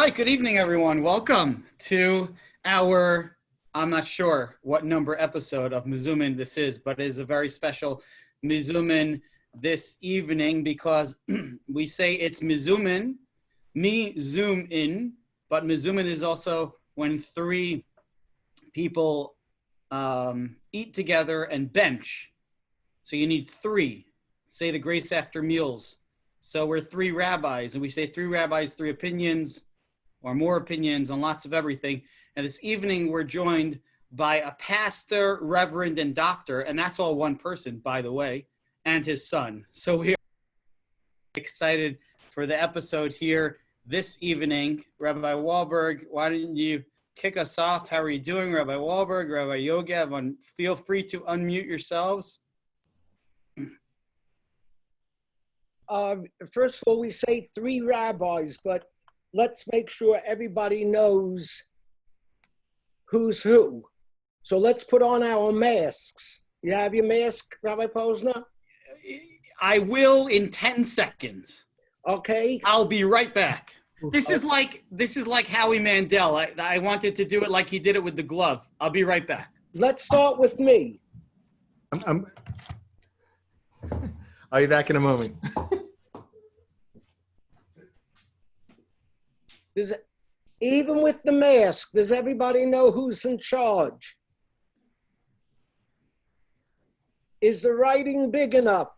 right, good evening, everyone. Welcome to our, I'm not sure what number episode of MeZooMin this is, but it is a very special MeZooMin this evening because we say it's MeZooMin, me zoom in, but MeZooMin is also when three people eat together and bench. So you need three. Say the grace after meals. So we're three rabbis, and we say three rabbis, three opinions, or more opinions on lots of everything. And this evening, we're joined by a pastor, reverend, and doctor, and that's all one person, by the way, and his son. So we're excited for the episode here this evening. Rabbi Wahlberg, why don't you kick us off? How are you doing, Rabbi Wahlberg, Rabbi Yogev? Feel free to unmute yourselves. First of all, we say three rabbis, but let's make sure everybody knows who's who. So let's put on our masks. You have your mask, Rabbi Posner? I will in 10 seconds. Okay. I'll be right back. This is like Howie Mandel. I wanted to do it like he did it with the glove. I'll be right back. Let's start with me. I'll be back in a moment. Even with the mask, does everybody know who's in charge? Is the writing big enough?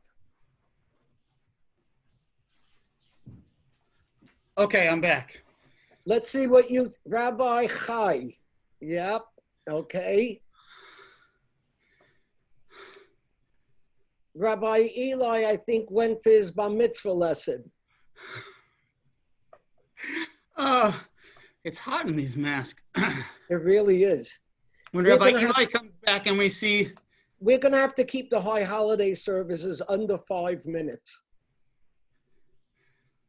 Okay, I'm back. Let's see what you, Rabbi Chai. Yep, okay. Rabbi Eli, I think, went for his bar mitzvah lesson. It's hot in these masks. It really is. When Rabbi Eli comes back and we see... We're going to have to keep the high holiday services under 5 minutes.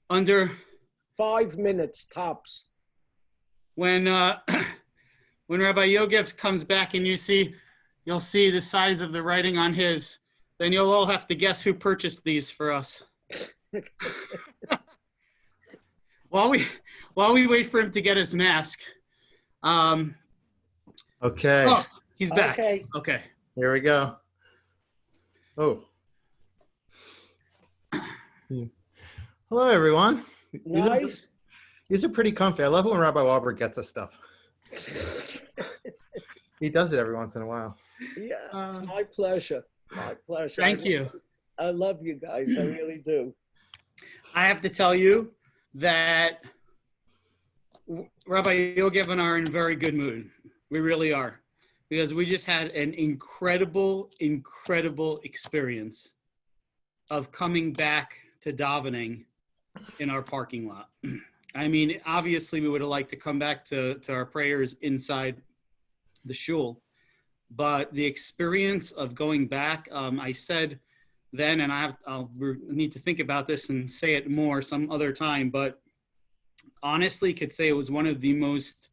Under? 5 minutes, tops. When when Rabbi Yogev comes back and you'll see the size of the writing on his, then you'll all have to guess who purchased these for us. While we wait for him to get his mask. Okay. Oh, he's back. Okay. Here we go. Oh. Hello, everyone. Nice. These are pretty comfy. I love it when Rabbi Wahlberg gets us stuff. He does it every once in a while. Yeah, it's my pleasure. My pleasure. Thank you. I love you guys. I really do. I have to tell you that Rabbi Yogev and I are in a very good mood. We really are. Because we just had an incredible experience of coming back to davening in our parking lot. I mean, obviously we would have liked to come back to our prayers inside the shul, but the experience of going back, I said then, and I'll need to think about this and say it more some other time, but honestly could say it was one of the most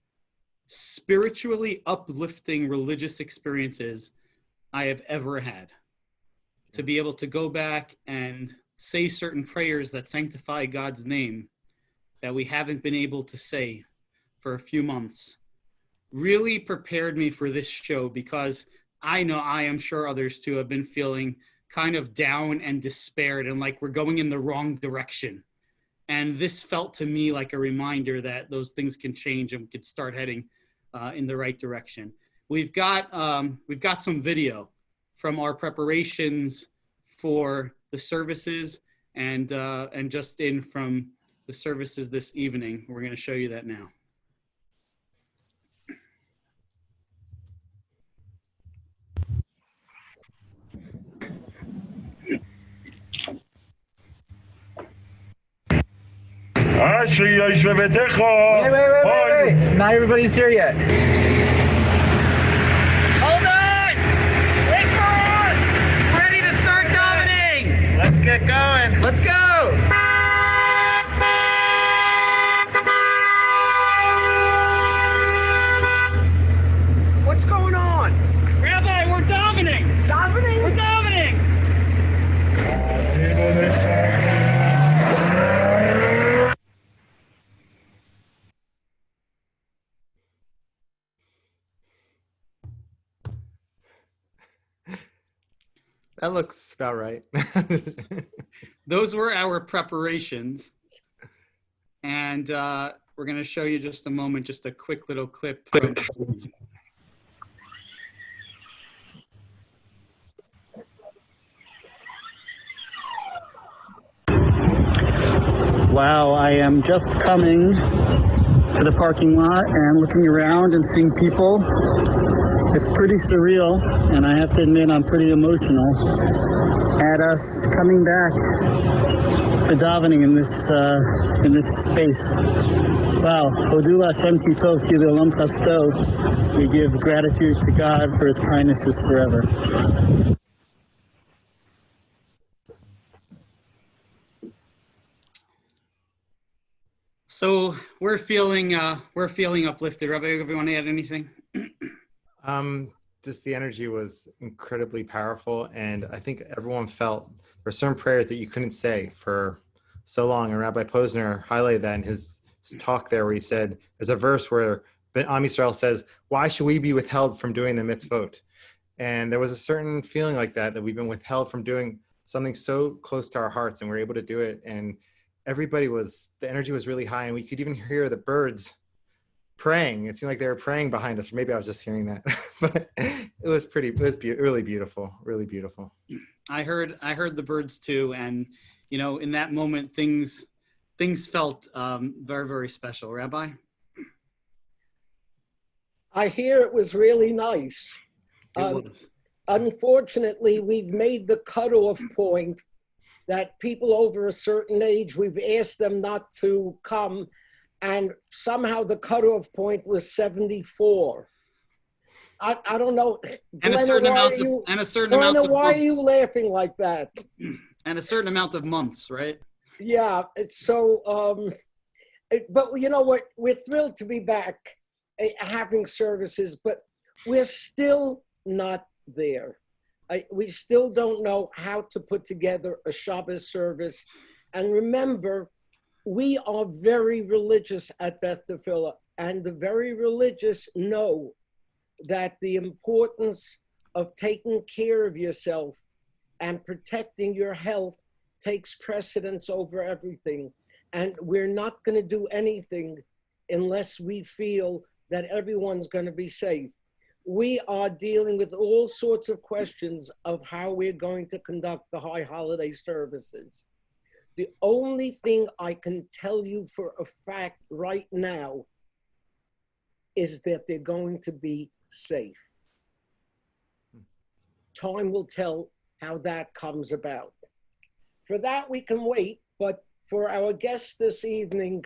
spiritually uplifting religious experiences I have ever had. To be able to go back and say certain prayers that sanctify God's name that we haven't been able to say for a few months really prepared me for this show, because I know, I am sure others too have been feeling kind of down and despaired and like we're going in the wrong direction. And this felt to me like a reminder that those things can change and we could start heading in the right direction. We've got some video from our preparations for the services and just in from the services this evening. We're going to show you that now. Wait. Not everybody's here yet. Hold on! Wait for us! Ready to start davening! Let's get going. Let's go! What's going on? Rabbi, we're davening! Davening? We're davening! That looks about right. Those were our preparations. And we're going to show you just a moment, just a quick little clip from. Wow, I am just coming to the parking lot and looking around and seeing people. It's pretty surreal, and I have to admit I'm pretty emotional at us coming back to davening in this space. Wow, Hodul Hashem Ki Tov Ki L'Olam Chasto. We give gratitude to God for His kindnesses forever. So we're feeling uplifted. Rabbi, if you want to add anything? Just the energy was incredibly powerful, and I think everyone felt there were certain prayers that you couldn't say for so long. And Rabbi Posner highlighted that in his talk there, where he said, there's a verse where Am Yisrael says, why should we be withheld from doing the mitzvot? And there was a certain feeling like that we've been withheld from doing something so close to our hearts, and we're able to do it. And the energy was really high, and we could even hear the birds praying. It seemed like they were praying behind us. Or maybe I was just hearing that, but it was really beautiful, really beautiful. I heard the birds too. And, in that moment, things felt very, very special. Rabbi? I hear it was really nice. Unfortunately, we've made the cutoff point that people over a certain age, we've asked them not to come, and somehow the cutoff point was 74. I don't know. And Glenna, why are you laughing like that? And a certain amount of months, right? Yeah, it's so, but you know what? We're thrilled to be back having services, but we're still not there. We still don't know how to put together a Shabbos service. And remember, we are very religious at Beth Tefillah, and the very religious know that the importance of taking care of yourself and protecting your health takes precedence over everything. And we're not going to do anything unless we feel that everyone's going to be safe. We are dealing with all sorts of questions of how we're going to conduct the high holiday services. The only thing I can tell you for a fact right now is that they're going to be safe. Time will tell how that comes about. For that, we can wait, but for our guests this evening,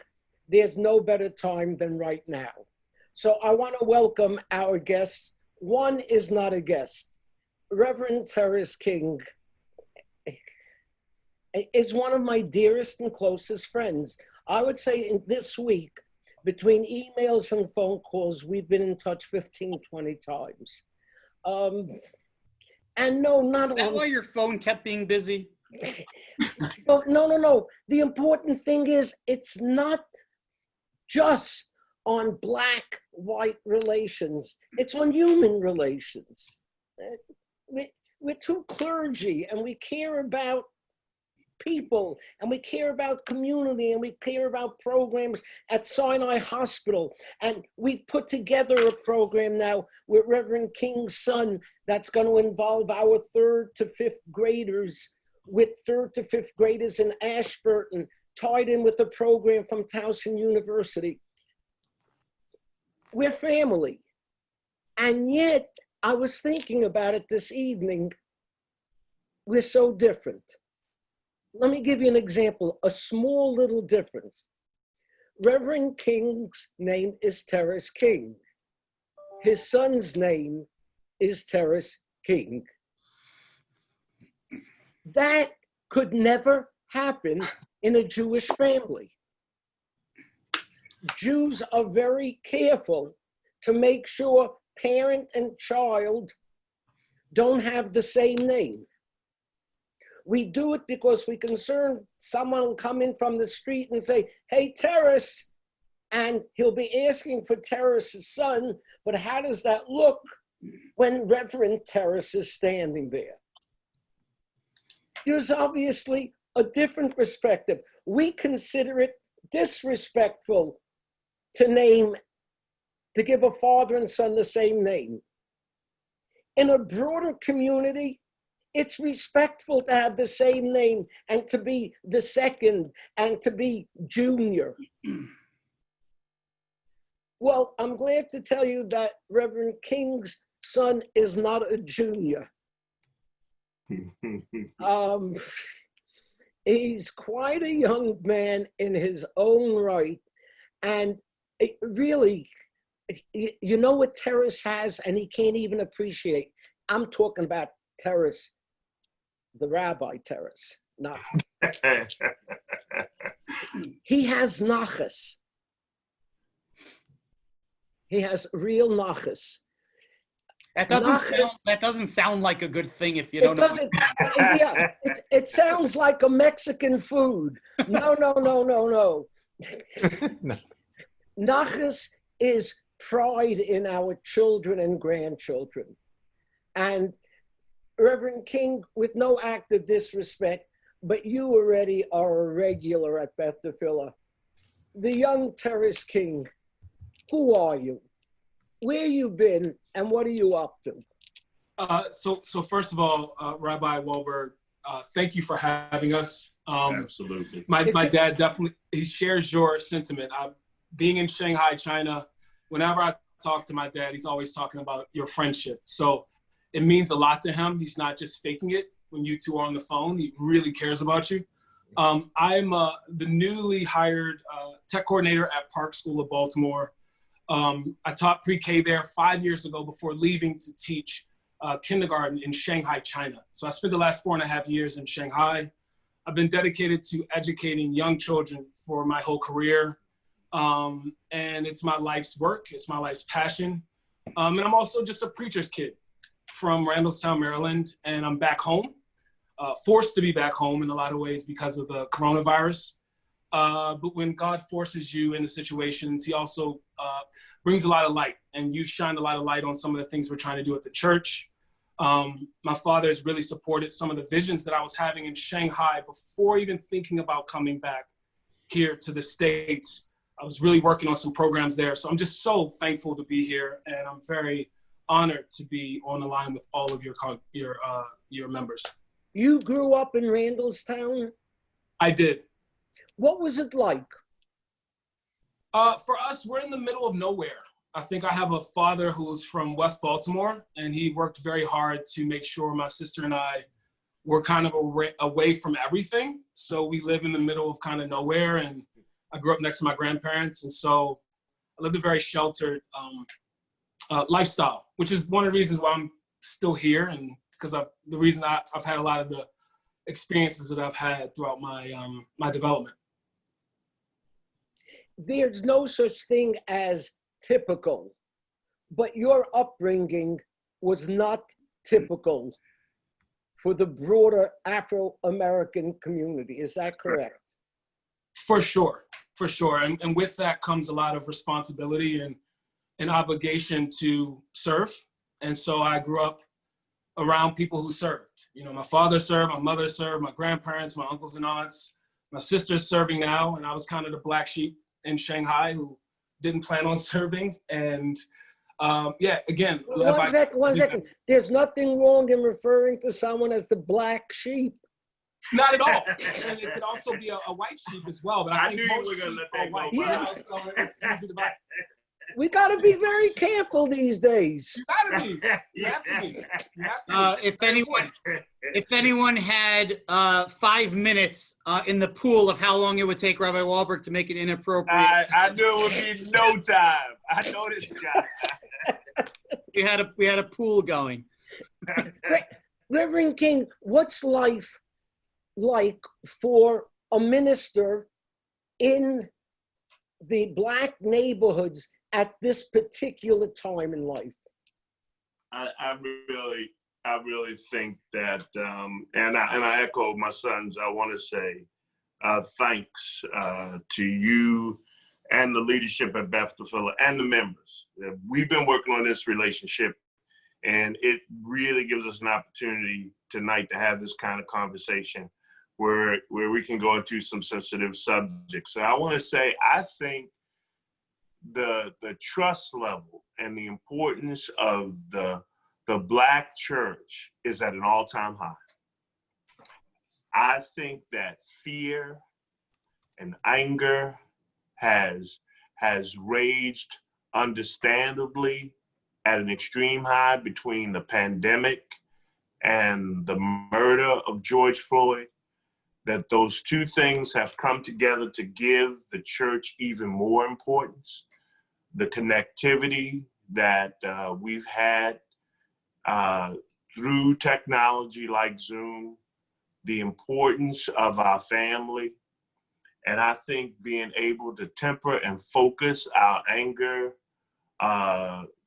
there's no better time than right now. So I want to welcome our guests. One is not a guest. Reverend Terris King is one of my dearest and closest friends. I would say in this week, between emails and phone calls, we've been in touch 15, 20 times. And no, not Is that why your phone kept being busy? No. The important thing is it's not just on black-white relations. It's on human relations. We're two clergy, and we care about people, and we care about community, and we care about programs at Sinai Hospital. And we put together a program now with Reverend King's son that's going to involve our 3rd to 5th graders, with 3rd to 5th graders in Ashburton, tied in with a program from Towson University. We're family. And yet, I was thinking about it this evening, we're so different. Let me give you an example, a small little difference. Reverend King's name is Terris King. His son's name is Terris King. That could never happen in a Jewish family. Jews are very careful to make sure parent and child don't have the same name. We do it because we're concerned someone will come in from the street and say, hey, Terris, and he'll be asking for Terris's son, but how does that look when Reverend Terris is standing there? There's obviously a different perspective. We consider it disrespectful to give a father and son the same name. In a broader community, it's respectful to have the same name and to be the second and to be junior. Well, I'm glad to tell you that Reverend King's son is not a junior. He's quite a young man in his own right. And really, you know what Terris has and he can't even appreciate? I'm talking about Terris, the Rabbi Terris, not. He has nachas. He has real nachas. That doesn't sound like a good thing if you don't know. Yeah, it sounds like a Mexican food. No. Nachas is pride in our children and grandchildren. And Reverend King, with no act of disrespect, but you already are a regular at Beth Tefillah. The young Terris King, who are you? Where you been and what are you up to? So first of all, Rabbi Wahlberg, thank you for having us. Absolutely. My dad definitely, he shares your sentiment. Being in Shanghai, China, whenever I talk to my dad, he's always talking about your friendship. So it means a lot to him. He's not just faking it when you two are on the phone. He really cares about you. I'm the newly hired tech coordinator at Park School of Baltimore. I taught pre-K there 5 years ago before leaving to teach kindergarten in Shanghai, China. So I spent the last 4.5 years in Shanghai. I've been dedicated to educating young children for my whole career. And it's my life's work. It's my life's passion. And I'm also just a preacher's kid from Randallstown, Maryland. And I'm back home, forced to be back home in a lot of ways because of the coronavirus. But when God forces you into situations, he also brings a lot of light. And you shined a lot of light on some of the things we're trying to do at the church. My father has really supported some of the visions that I was having in Shanghai before even thinking about coming back here to the States. I was really working on some programs there. So I'm just so thankful to be here. And I'm very honored to be on the line with all of your members. You grew up in Randallstown? I did. What was it like? For us, we're in the middle of nowhere. I think I have a father who's from West Baltimore, and he worked very hard to make sure my sister and I were kind of away from everything. So we live in the middle of kind of nowhere, and I grew up next to my grandparents. And so I lived a very sheltered lifestyle, which is one of the reasons why I'm still here, and because the reason I've had a lot of the experiences that I've had throughout my my development. There's no such thing as typical, but your upbringing was not typical for the broader Afro-American community. Is that correct? For sure. And with that comes a lot of responsibility and an obligation to serve. And so I grew up around people who served. You know, my father served, my mother served, my grandparents, my uncles and aunts, my sister's serving now, and I was kind of the black sheep in Shanghai who didn't plan on serving. And again. One second. There's nothing wrong in referring to someone as the black sheep. Not at all. And it could also be a white sheep as well. But I think most sheep are white. Yeah. So it's easy to buy. We got to be very careful these days. You gotta be. You have to be. If anyone had 5 minutes in the pool of how long it would take Rabbi Wahlberg to make it inappropriate, I knew it would be no time. I know this guy. we had a pool going. Reverend King, what's life like for a minister in the black neighborhoods at this particular time in life? I really think that, and I echo my sons. I want to say thanks to you and the leadership at Beth Tefillah and the members. We've been working on this relationship And it really gives us an opportunity tonight to have this kind of conversation where we can go into some sensitive subjects. So I want to say, I think the trust level and the importance of the Black church is at an all-time high. I think that fear and anger has raged understandably at an extreme high between the pandemic and the murder of George Floyd, that those two things have come together to give the church even more importance. The connectivity that we've had through technology like Zoom, the importance of our family, and I think being able to temper and focus our anger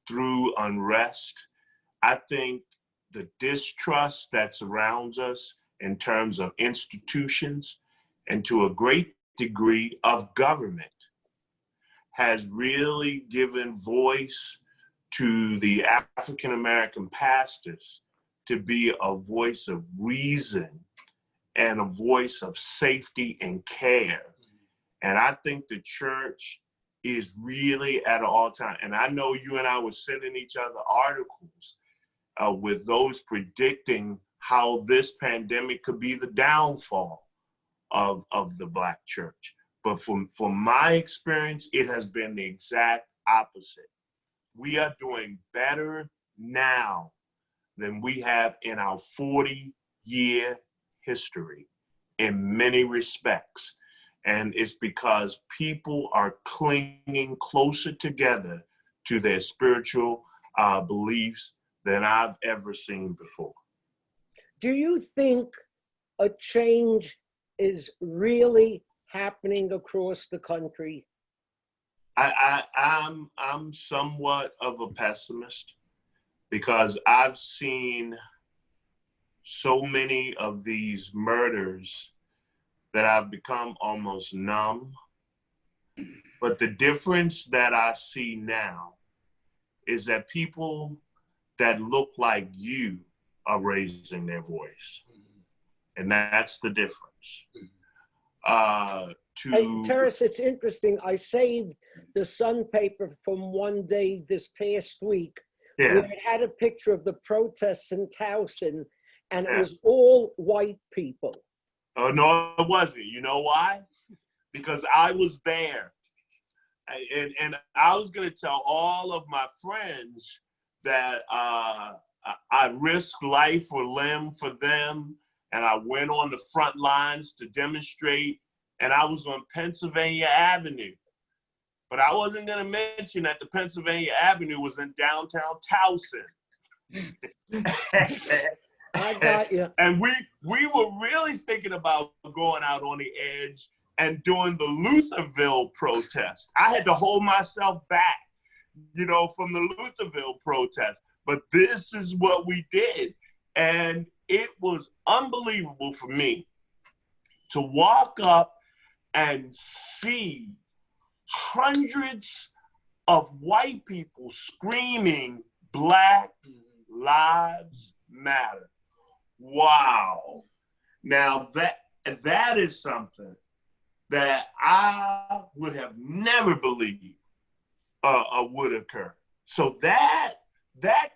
through unrest. I think the distrust that surrounds us in terms of institutions and to a great degree of government has really given voice to the African American pastors to be a voice of reason and a voice of safety and care. And I think the church is really at an all-time, and I know you and I were sending each other articles with those predicting how this pandemic could be the downfall of the Black church. But from my experience, it has been the exact opposite. We are doing better now than we have in our 40-year history in many respects. And it's because people are clinging closer together to their spiritual beliefs than I've ever seen before. Do you think a change is really happening across the country? I'm somewhat of a pessimist because I've seen so many of these murders that I've become almost numb. But the difference that I see now is that people that look like you are raising their voice. And that's the difference. Hey, Terris, it's interesting. I saved the Sun paper from one day this past week, where it had a picture of the protests in Towson, and it was all white people. Oh, no, it wasn't. You know why? Because I was there. And I was going to tell all of my friends that I risked life or limb for them, and I went on the front lines to demonstrate, and I was on Pennsylvania Avenue. But I wasn't going to mention that the Pennsylvania Avenue was in downtown Towson. I got you. And we were really thinking about going out on the edge and doing the Lutherville protest. I had to hold myself back, from the Lutherville protest. But this is what we did. And it was unbelievable for me to walk up and see hundreds of white people screaming, "Black Lives Matter." Wow. Now that is something that I would have never believed would occur. So that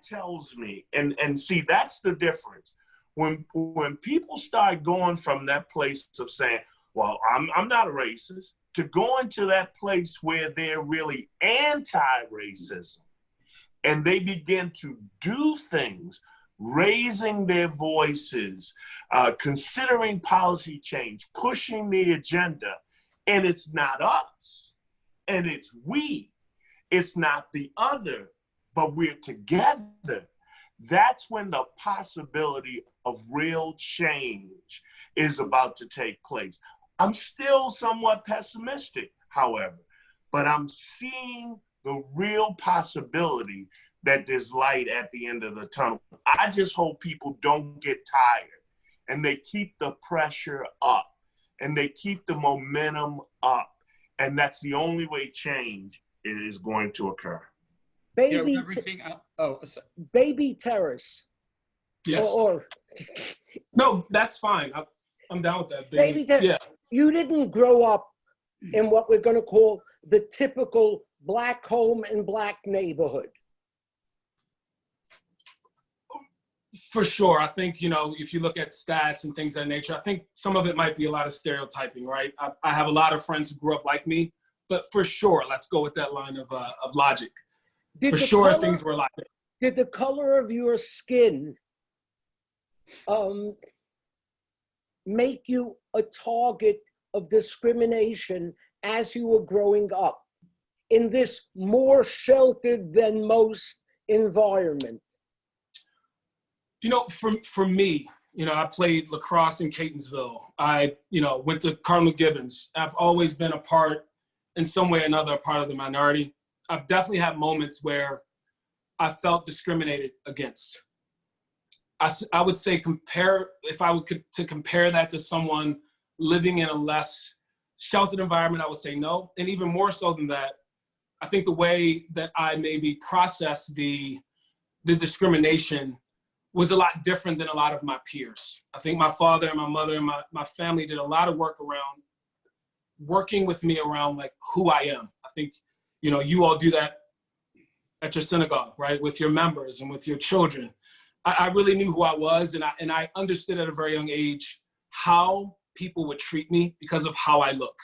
tells me, and see, that's the difference. When people start going from that place of saying, well, I'm not a racist, to going to that place where they're really anti-racism, and they begin to do things, raising their voices, considering policy change, pushing the agenda, and it's not us, and it's we. It's not the other, but we're together. That's when the possibility of real change is about to take place. I'm still somewhat pessimistic, however, but I'm seeing the real possibility that there's light at the end of the tunnel. I just hope people don't get tired and they keep the pressure up and they keep the momentum up. And that's the only way change is going to occur. Baby, Reverend King, baby Terris. Yes. Or No, that's fine. I'm down with that. baby Terris. Yeah. You didn't grow up in what we're going to call the typical black home and black neighborhood. For sure. I think, if you look at stats and things of that nature, I think some of it might be a lot of stereotyping, right? I have a lot of friends who grew up like me, but for sure, let's go with that line of logic. For sure, things were like that. Did the color of your skin make you a target of discrimination as you were growing up in this more sheltered than most environment? For me, I played lacrosse in Catonsville. I, went to Cardinal Gibbons. I've always been in some way or another, a part of the minority. I've definitely had moments where I felt discriminated against. I would say if I could compare that to someone living in a less sheltered environment, I would say no. And even more so than that, I think the way that I maybe processed the discrimination was a lot different than a lot of my peers. I think my father and my mother and my family did a lot of work around working with me around like who I am. I think, you all do that at your synagogue, right? With your members and with your children. I really knew who I was, and I understood at a very young age how people would treat me because of how I look.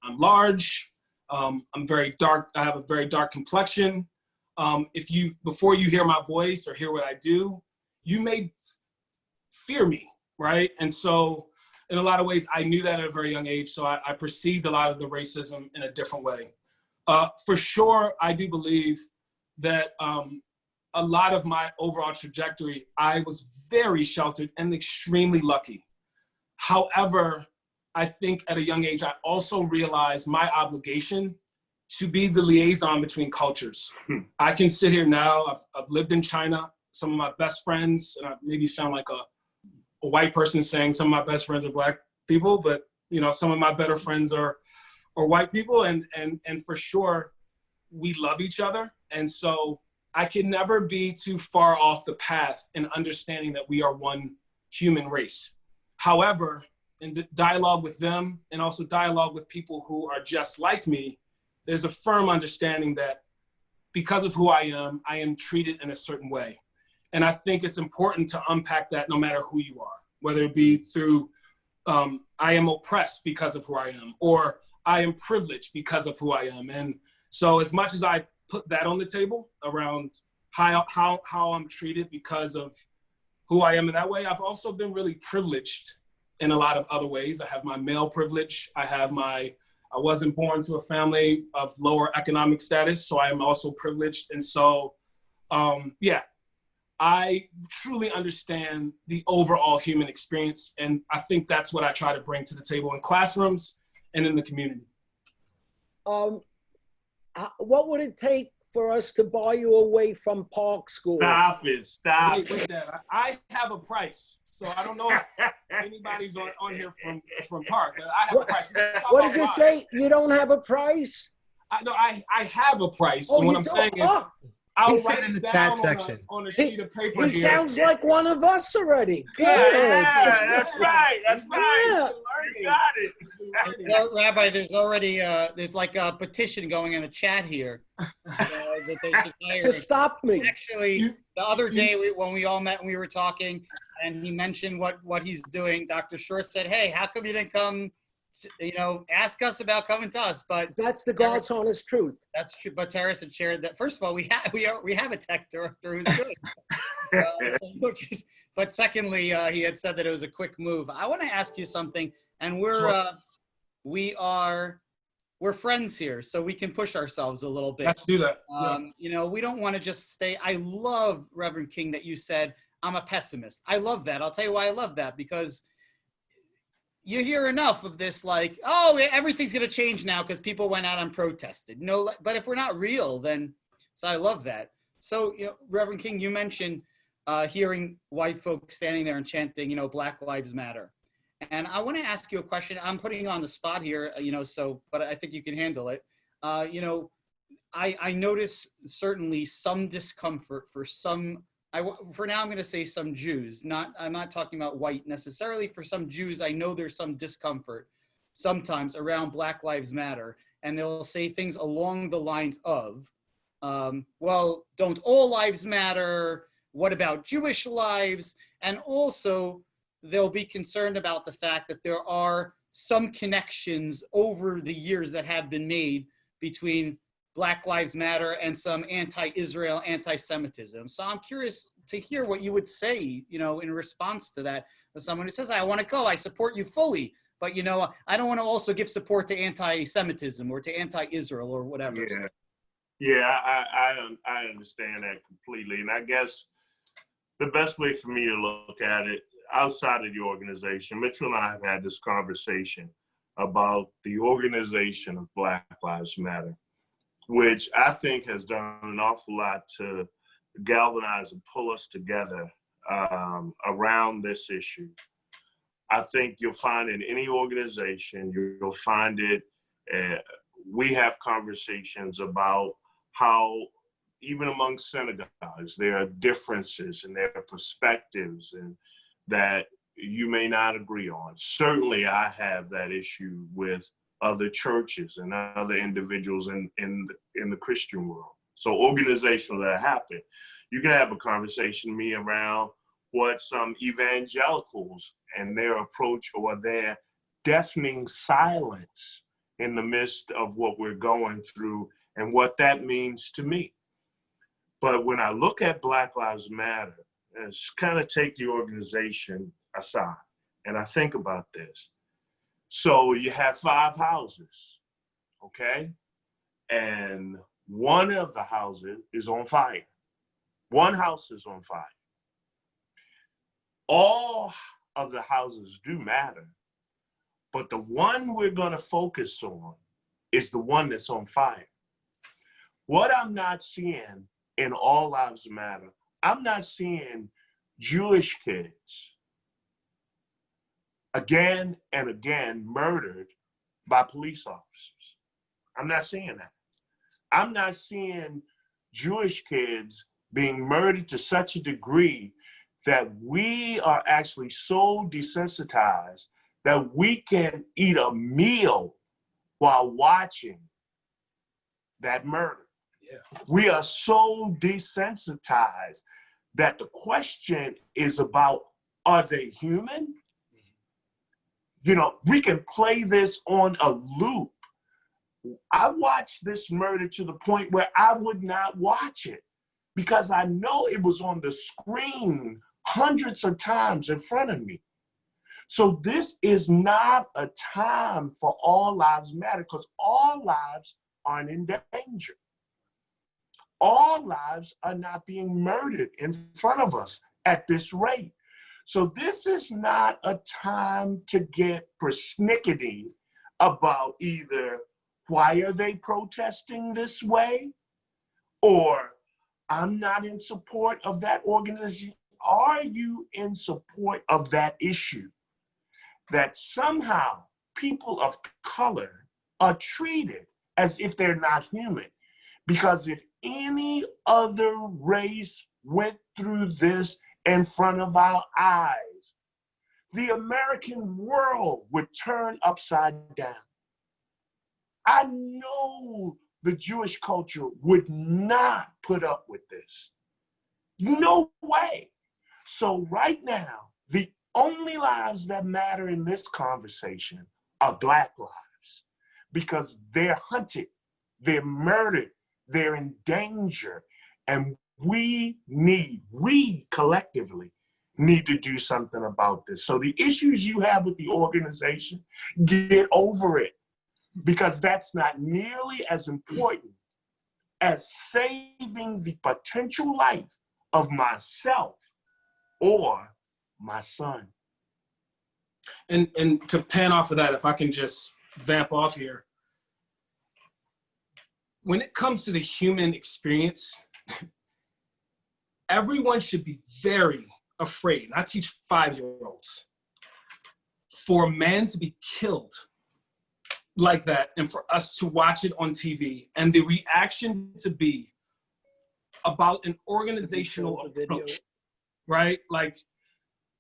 I'm large, I'm very dark, I have a very dark complexion. Before you hear my voice or hear what I do, you may fear me, right? And so in a lot of ways, I knew that at a very young age, so I perceived a lot of the racism in a different way. For sure, I do believe that a lot of my overall trajectory, I was very sheltered and extremely lucky. However, I think at a young age, I also realized my obligation to be the liaison between cultures. I can sit here now, I've lived in China. Some of my best friends, and I maybe sound like a white person saying some of my best friends are black people, but some of my better friends are white people, and for sure, we love each other. And so I can never be too far off the path in understanding that we are one human race. However, in dialogue with them and also dialogue with people who are just like me, there's a firm understanding that because of who I am treated in a certain way. And I think it's important to unpack that no matter who you are, whether it be through I am oppressed because of who I am, or I am privileged because of who I am. And so as much as I put that on the table around how I'm treated because of who I am in that way, I've also been really privileged in a lot of other ways. I have my male privilege. I wasn't born to a family of lower economic status, so I am also privileged. And so, I truly understand the overall human experience. And I think that's what I try to bring to the table in classrooms and in the community. What would it take for us to buy you away from Park School? Stop it. Wait, Dad. I have a price. So I don't know if anybody's on here from Park, but I have a price. What did you say? You don't have a price? I have a price. Oh, and what I'm saying is, I'll write it in the chat section on a sheet of paper. He sounds like one of us already. Good. Yeah, that's right. That's right. Yeah. You got it. Rabbi, there's already there's like a petition going in the chat here that they should hire. To stop me. Actually, the other day when we all met and we were talking, and he mentioned what he's doing, Dr. Shore said, "Hey, how come you didn't come? Ask us about coming to us." But that's the God's honest truth. That's true. But Terris had shared that. First of all, we have a tech director who's good. But secondly, he had said that it was a quick move. I want to ask you something, and we're friends here, so we can push ourselves a little bit. Let's do that. We don't want to just stay. I love, Reverend King, that you said I'm a pessimist. I love that. I'll tell you why I love that, because you hear enough of this, like, oh, everything's going to change now because people went out and protested. No, but if we're not real, then, so I love that. So, Reverend King, you mentioned hearing white folks standing there and chanting, Black Lives Matter. And I want to ask you a question. I'm putting you on the spot here, but I think you can handle it. I notice certainly some discomfort for some. For now, I'm going to say some Jews. I'm not talking about white necessarily. For some Jews, I know there's some discomfort sometimes around Black Lives Matter, and they'll say things along the lines of, well, don't all lives matter? What about Jewish lives? And also, they'll be concerned about the fact that there are some connections over the years that have been made between Black Lives Matter and some anti-Israel, anti-Semitism. So I'm curious to hear what you would say, in response to that. As someone who says, I want to go, I support you fully, but, I don't want to also give support to anti-Semitism or to anti-Israel or whatever. Yeah. Yeah, I understand that completely. And I guess the best way for me to look at it, outside of the organization, Mitchell and I have had this conversation about the organization of Black Lives Matter, which I think has done an awful lot to galvanize and pull us together around this issue. I think you'll find in any organization, you'll find it, we have conversations about how even among synagogues, there are differences in their perspectives and that you may not agree on. Certainly I have that issue with other churches and other individuals in the Christian world. So organizational that happen. You can have a conversation with me around what some evangelicals and their approach or their deafening silence in the midst of what we're going through and what that means to me. But when I look at Black Lives Matter, and just kind of take the organization aside, and I think about this. So you have 5 houses, okay? And one of the houses is on fire. One house is on fire. All of the houses do matter, but the one we're going to focus on is the one that's on fire. What I'm not seeing in All Lives Matter, I'm not seeing Jewish kids again and again murdered by police officers. I'm not seeing that. I'm not seeing Jewish kids being murdered to such a degree that we are actually so desensitized that we can eat a meal while watching that murder. Yeah. We are so desensitized that the question is about, are they human? We can play this on a loop. I watched this murder to the point where I would not watch it because I know it was on the screen hundreds of times in front of me. So this is not a time for All Lives Matter because all lives aren't in danger. All lives are not being murdered in front of us at this rate. So this is not a time to get persnickety about either why are they protesting this way or I'm not in support of that organization. Are you in support of that issue? That somehow people of color are treated as if they're not human. Because if any other race went through this in front of our eyes, the American world would turn upside down. I know the Jewish culture would not put up with this. No way. So right now, the only lives that matter in this conversation are Black lives because they're hunted, they're murdered, they're in danger, and we collectively need to do something about this. So the issues you have with the organization, get over it because that's not nearly as important as saving the potential life of myself or my son. And to pan off of that, if I can just vamp off here, when it comes to the human experience, everyone should be very afraid. I teach 5-year-olds. For a man to be killed like that, and for us to watch it on TV, and the reaction to be about an organizational approach, right? Like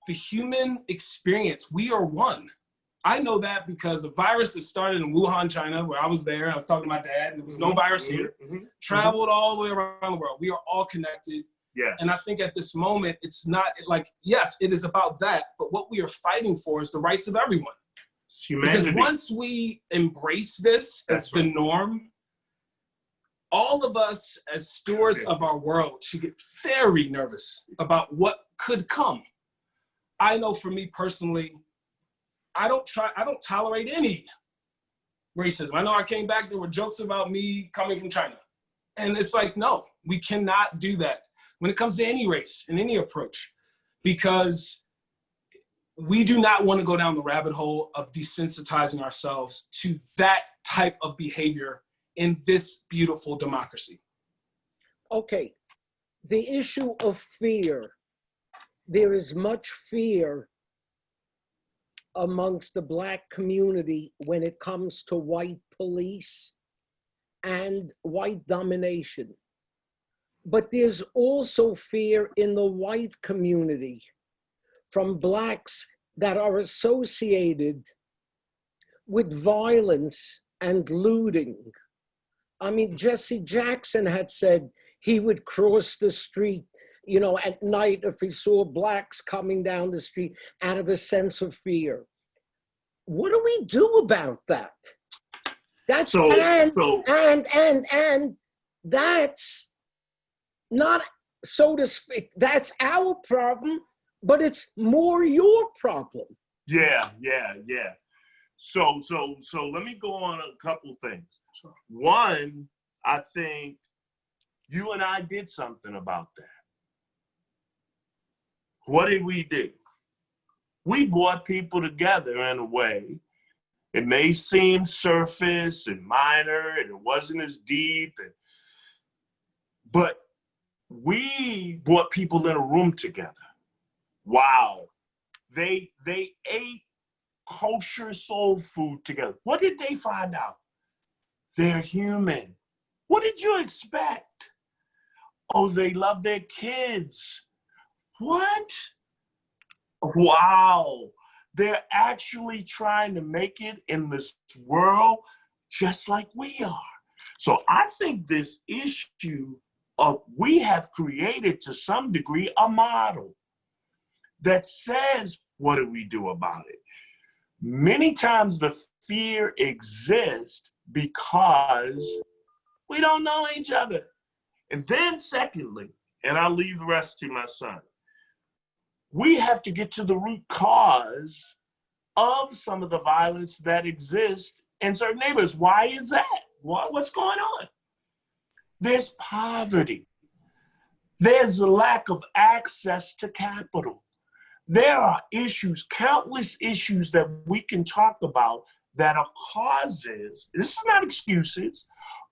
the human experience, we are one. I know that because a virus that started in Wuhan, China, where I was there. I was talking to my dad, and there was no virus here. Traveled all the way around the world. We are all connected. Yes. And I think at this moment, it's not like, yes, it is about that, but what we are fighting for is the rights of everyone. It's humanity. Because once we embrace this as the norm, all of us as stewards of our world should get very nervous about what could come. I know for me personally, I don't tolerate any racism. I know I came back, there were jokes about me coming from China. And it's like, no, we cannot do that when it comes to any race and any approach, because we do not want to go down the rabbit hole of desensitizing ourselves to that type of behavior in this beautiful democracy. Okay, the issue of fear. There is much fear amongst the Black community when it comes to white police and white domination. But there's also fear in the white community from Blacks that are associated with violence and looting. I mean, Jesse Jackson had said he would cross the street, you know, at night if he saw Blacks coming down the street out of a sense of fear. What do we do about that? That's and that's not, so to speak, that's our problem, but it's more your problem. Yeah. So let me go on a couple things. One, I think you and I did something about that. What did we do? We brought people together in a way. It may seem surface and minor, and it wasn't as deep, but we brought people in a room together. Wow. They ate kosher soul food together. What did they find out? They're human. What did you expect? Oh, they love their kids. What? Wow. They're actually trying to make it in this world just like we are. So I think this issue of, we have created to some degree a model that says, what do we do about it? Many times the fear exists because we don't know each other. And then secondly, and I'll leave the rest to my son, we have to get to the root cause of some of the violence that exists in certain neighborhoods. Why is that? What's going on? There's poverty. There's a lack of access to capital. There are issues, countless issues that we can talk about that are causes, this is not excuses,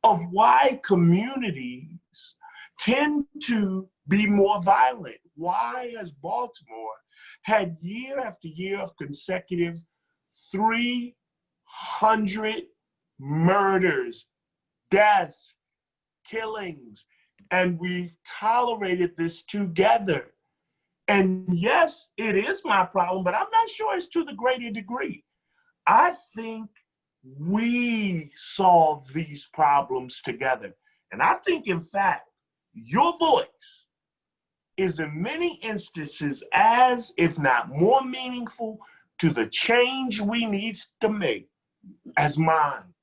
of why communities tend to be more violent. Why has Baltimore had year after year of consecutive 300 murders, deaths, killings, and we've tolerated this together? And yes, it is my problem, but I'm not sure it's to the greater degree. I think we solve these problems together. And I think, in fact, your voice is in many instances as, if not more meaningful to the change we need to make as mine.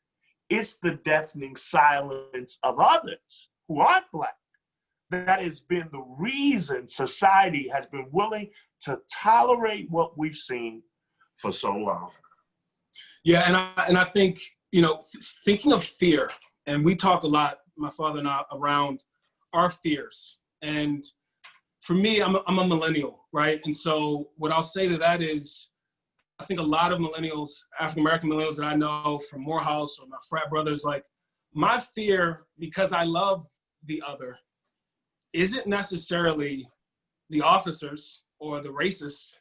It's the deafening silence of others who aren't Black that has been the reason society has been willing to tolerate what we've seen for so long. Yeah, and I think, you know, thinking of fear, and we talk a lot, my father and I, around our fears. And for me, I'm a millennial, right? And so what I'll say to that is, I think a lot of millennials, African-American millennials that I know from Morehouse or my frat brothers, like, my fear, because I love the other, isn't necessarily the officers or the racists.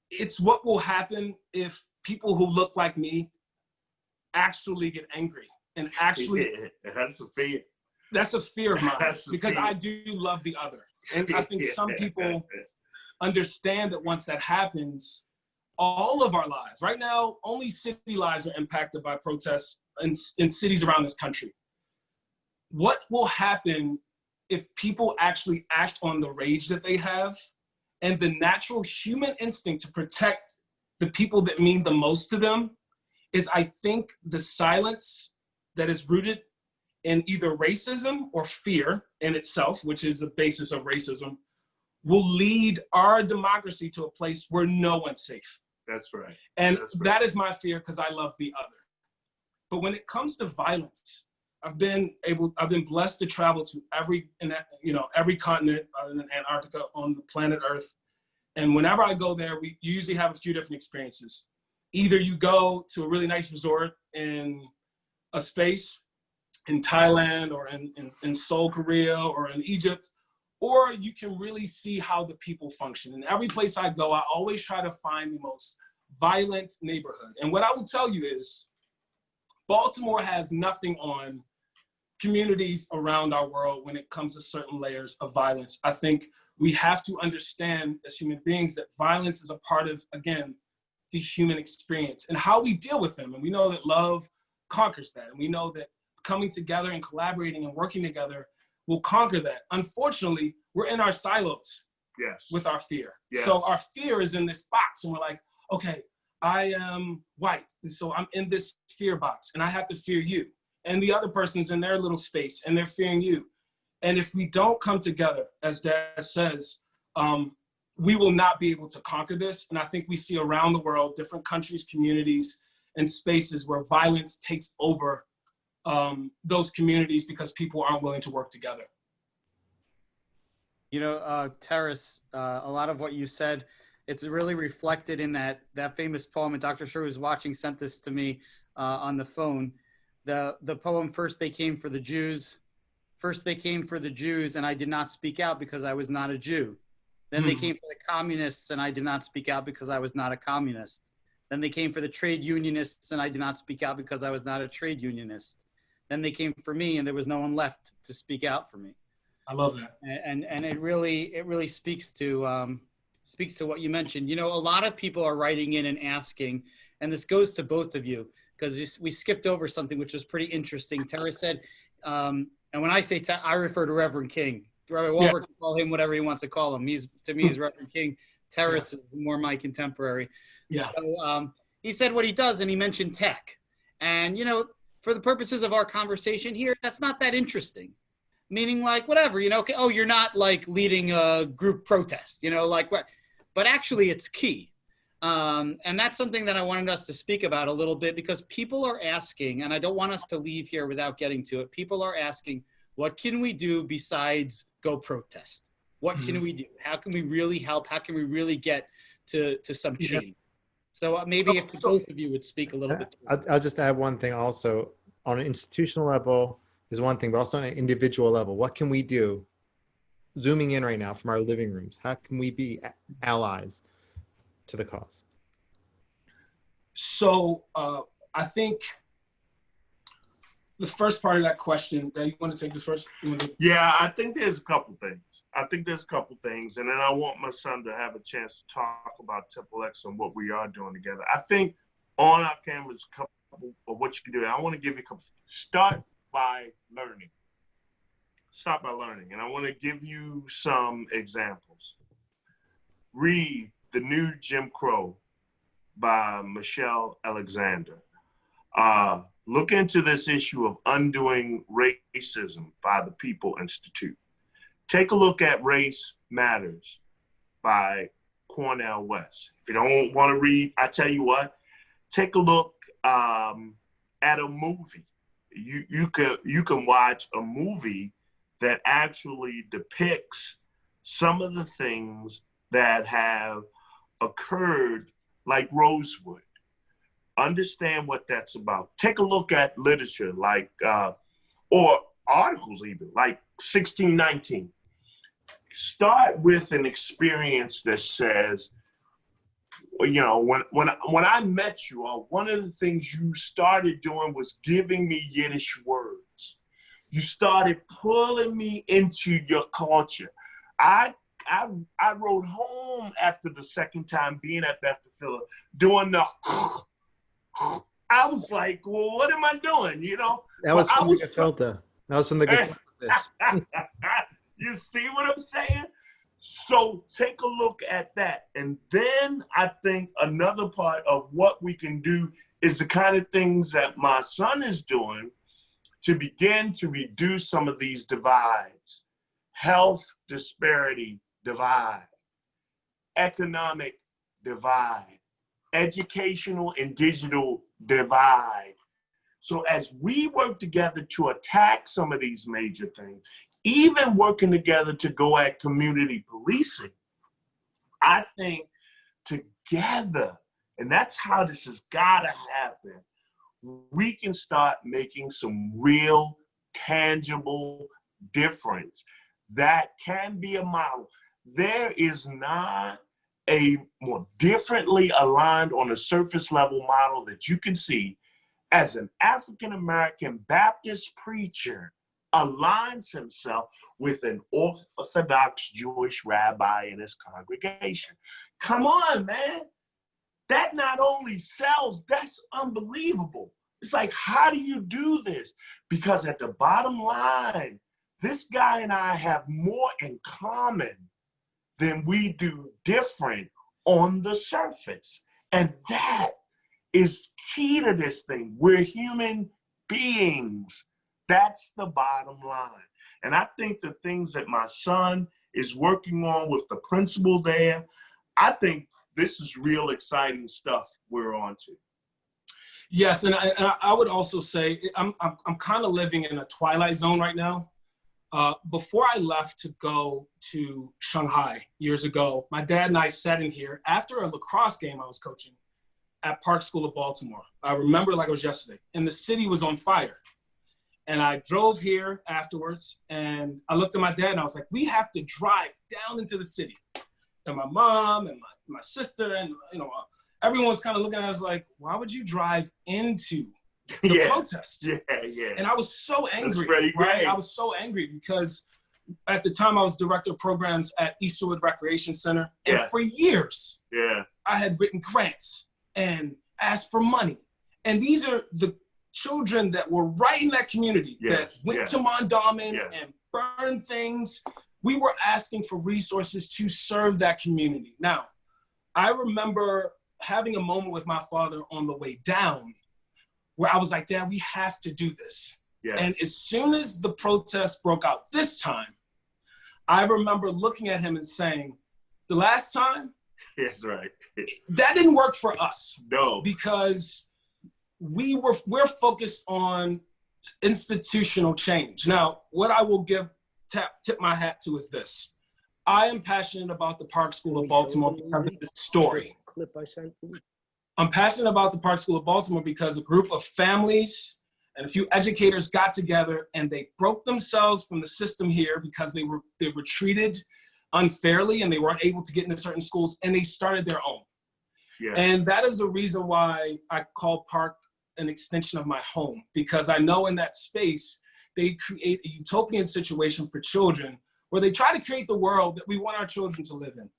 It's what will happen if people who look like me actually get angry and actually. Yeah, that's a fear. That's a fear of mine because fear. I do love the other. And I think some people understand that once that happens, all of our lives, right now, only city lives are impacted by protests in cities around this country. What will happen if people actually act on the rage that they have and the natural human instinct to protect the people that mean the most to them is, I think, the silence that is rooted in either racism or fear in itself, which is the basis of racism, will lead our democracy to a place where no one's safe. That's right. And That's right. that is my fear because I love the other. But when it comes to violence, I've been blessed to travel to every continent other than Antarctica on the planet Earth. And whenever I go there, you usually have a few different experiences. Either you go to a really nice resort in a space in Thailand or in Seoul, Korea, or in Egypt, or you can really see how the people function. And every place I go, I always try to find the most violent neighborhood. And what I will tell you is, Baltimore has nothing on communities around our world when it comes to certain layers of violence. I think we have to understand as human beings that violence is a part of, again, the human experience and how we deal with them. And we know that love conquers that. And we know that coming together and collaborating and working together will conquer that. Unfortunately, we're in our silos with our fear. Yes. So our fear is in this box and we're like, okay, I am white, so I'm in this fear box and I have to fear you. And the other person's in their little space and they're fearing you. And if we don't come together, as Dad says, we will not be able to conquer this. And I think we see around the world, different countries, communities, and spaces where violence takes over those communities because people aren't willing to work together. You know, Terris, a lot of what you said, it's really reflected in that famous poem, and Dr. Sher, who's watching, sent this to me on the phone. The poem, First They Came for the Jews. First they came for the Jews, and I did not speak out because I was not a Jew. Then they came for the communists, and I did not speak out because I was not a communist. Then they came for the trade unionists, and I did not speak out because I was not a trade unionist. Then they came for me, and there was no one left to speak out for me. I love that. And it really speaks to what you mentioned. You know, a lot of people are writing in and asking, and this goes to both of you, because we skipped over something which was pretty interesting. Terris said, and when I say I refer to Reverend King. Reverend Walker can call him whatever he wants to call him. To me, he's Reverend King. Terris is more my contemporary. Yeah. So he said what he does, and he mentioned tech. And, you know, for the purposes of our conversation here, that's not that interesting. Meaning, like, whatever, you know, okay, oh, you're not like leading a group protest, you know, like what? But actually, it's key. And that's something that I wanted us to speak about a little bit, because people are asking, and I don't want us to leave here without getting to it. People are asking, what can we do besides go protest? What can we do? How can we really help? How can we really get to some change? So maybe if both of you would speak a little bit. I'll just add one thing also. On an institutional level is one thing, but also on an individual level, what can we do? Zooming in right now from our living rooms, how can we be allies to the cause? So I think the first part of that question, you want to take this first? Yeah, I think there's a couple things. And then I want my son to have a chance to talk about Temple X and what we are doing together. I think on our cameras, a couple of what you can do. I want to give you a couple. Start by learning. And I want to give you some examples. Read The New Jim Crow by Michelle Alexander. Look into this issue of Undoing Racism by the People Institute. Take a look at Race Matters by Cornel West. If you don't want to read, I tell you what, take a look at a movie. You can watch a movie that actually depicts some of the things that have occurred, like Rosewood. Understand what that's about. Take a look at literature, like, or articles even, like 1619. Start with an experience that says, you know, when I met you, one of the things you started doing was giving me Yiddish words. You started pulling me into your culture. I rode home after the second time being at Bethel Phillip, doing the. I was like, well, what am I doing? You know, That was from the gefilte. That was from the gefilte dish. You see what I'm saying? So take a look at that. And then I think another part of what we can do is the kind of things that my son is doing to begin to reduce some of these divides. Health disparity divide, economic divide, educational and digital divide. So as we work together to attack some of these major things, even working together to go at community policing, I think together, and that's how this has gotta happen, we can start making some real, tangible difference that can be a model. There is not a more differently aligned on a surface level model that you can see as an African-American Baptist preacher aligns himself with an Orthodox Jewish rabbi in his congregation. Come on, man. That not only sells, that's unbelievable. It's like, how do you do this? Because at the bottom line, this guy and I have more in common than we do different on the surface. And that is key to this thing. We're human beings. That's the bottom line. And I think the things that my son is working on with the principal there, I think this is real exciting stuff we're on to. Yes, and I would also say I'm kind of living in a twilight zone right now. Before I left to go to Shanghai years ago, my dad and I sat in here after a lacrosse game I was coaching at Park School of Baltimore. I remember like it was yesterday, and the city was on fire. And I drove here afterwards, and I looked at my dad, and I was like, we have to drive down into the city. And my mom and my sister and, you know, everyone was kind of looking at us like, why would you drive into the protest? Yeah, yeah. And I was so angry, right? Great. I was so angry because at the time I was director of programs at Easterwood Recreation Center. And for years, I had written grants and asked for money. And these are the children that were right in that community that went to Mondawmin and burned things. We were asking for resources to serve that community. Now, I remember having a moment with my father on the way down where I was like, Dad, we have to do this. Yeah. And as soon as the protest broke out this time, I remember looking at him and saying, the last time, that's right, that didn't work for us. No. Because we're focused on institutional change. Now, what I will tip my hat to is this. I am passionate about the Park School of Baltimore because of this story. Clip I sent you. I'm passionate about the Park School of Baltimore because a group of families and a few educators got together and they broke themselves from the system here because they were treated unfairly and they weren't able to get into certain schools, and they started their own. Yeah. And that is the reason why I call Park an extension of my home, because I know in that space, they create a utopian situation for children where they try to create the world that we want our children to live in.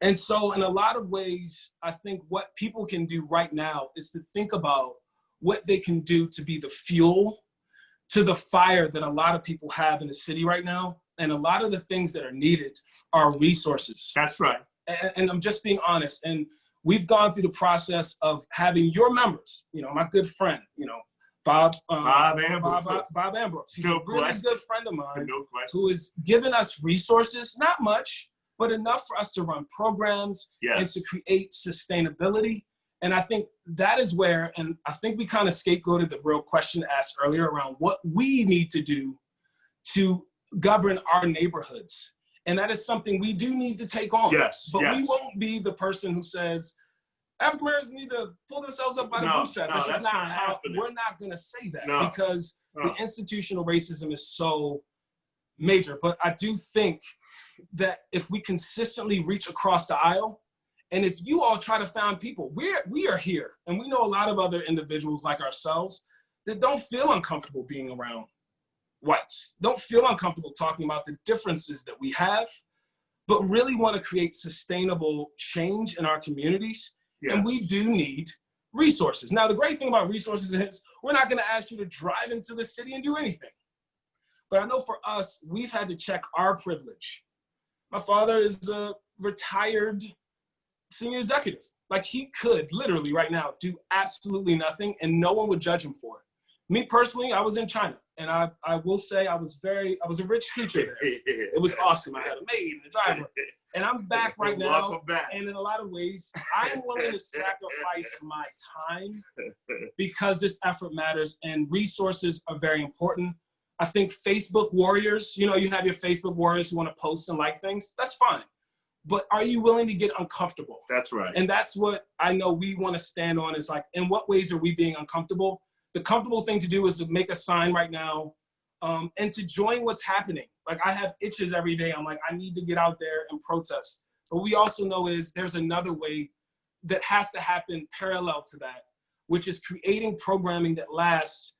And so in a lot of ways, I think what people can do right now is to think about what they can do to be the fuel to the fire that a lot of people have in the city right now. And a lot of the things that are needed are resources. That's right. And I'm just being honest. And we've gone through the process of having your members, you know, my good friend, you know, Bob Ambrose. Bob Ambrose. He's a really good friend of mine who has given us resources, not much, but enough for us to run programs and to create sustainability. And I think that is where, and I think we kind of scapegoated the real question asked earlier around what we need to do to govern our neighborhoods. And that is something we do need to take on. But we won't be the person who says, African Americans need to pull themselves up by the bootstraps. That's just not how, we're not going to say that because the institutional racism is so major. But I do think that if we consistently reach across the aisle And if you all try to find people, we are here. And we know a lot of other individuals like ourselves that don't feel uncomfortable being around whites, don't feel uncomfortable talking about the differences that we have, but really want to create sustainable change in our communities. Yes. And we do need resources. Now, the great thing about resources is we're not going to ask you to drive into the city and do anything. But I know for us, we've had to check our privilege. My father is a retired senior executive. Like, he could literally right now do absolutely nothing and no one would judge him for it. Me personally, I was in China, and I will say I was a rich teacher there. It was awesome. I had a maid and a driver, and I'm back right now. And in a lot of ways, I am willing to sacrifice my time because this effort matters, and resources are very important. I think Facebook warriors, you have your Facebook warriors who want to post and like things. That's fine. But are you willing to get uncomfortable? That's right. And that's what I know we want to stand on, is like, in what ways are we being uncomfortable? The comfortable thing to do is to make a sign right now and to join what's happening. Like, I have itches every day. I'm like, I need to get out there and protest. But we also know there's another way that has to happen parallel to that, which is creating programming that lasts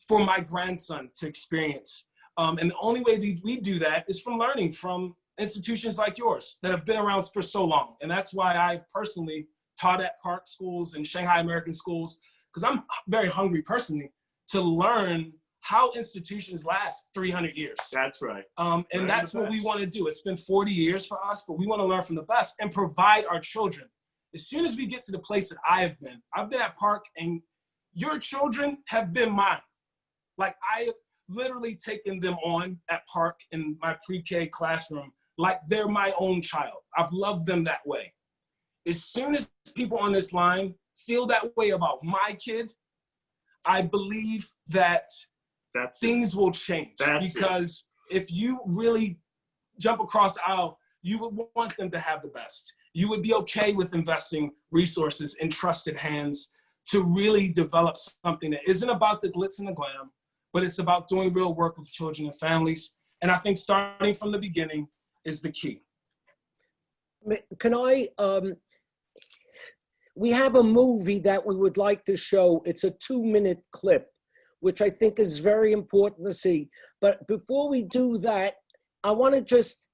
for my grandson to experience. And the only way that we do that is from learning from institutions like yours that have been around for so long. And that's why I've personally taught at Park schools and Shanghai American schools, because I'm very hungry personally to learn how institutions last 300 years. That's right. And that's what we want to do. It's been 40 years for us, but we want to learn from the best and provide our children. As soon as we get to the place that I've been at Park, and your children have been mine. Like, I have literally taken them on at Park in my pre-K classroom like they're my own child. I've loved them that way. As soon as people on this line feel that way about my kid, I believe that things will change. Because if you really jump across the aisle, you would want them to have the best. You would be okay with investing resources in trusted hands to really develop something that isn't about the glitz and the glam, but it's about doing real work with children and families. And I think starting from the beginning is the key. Can I, we have a movie that we would like to show. It's a 2-minute clip, which I think is very important to see. But before we do that, I want to just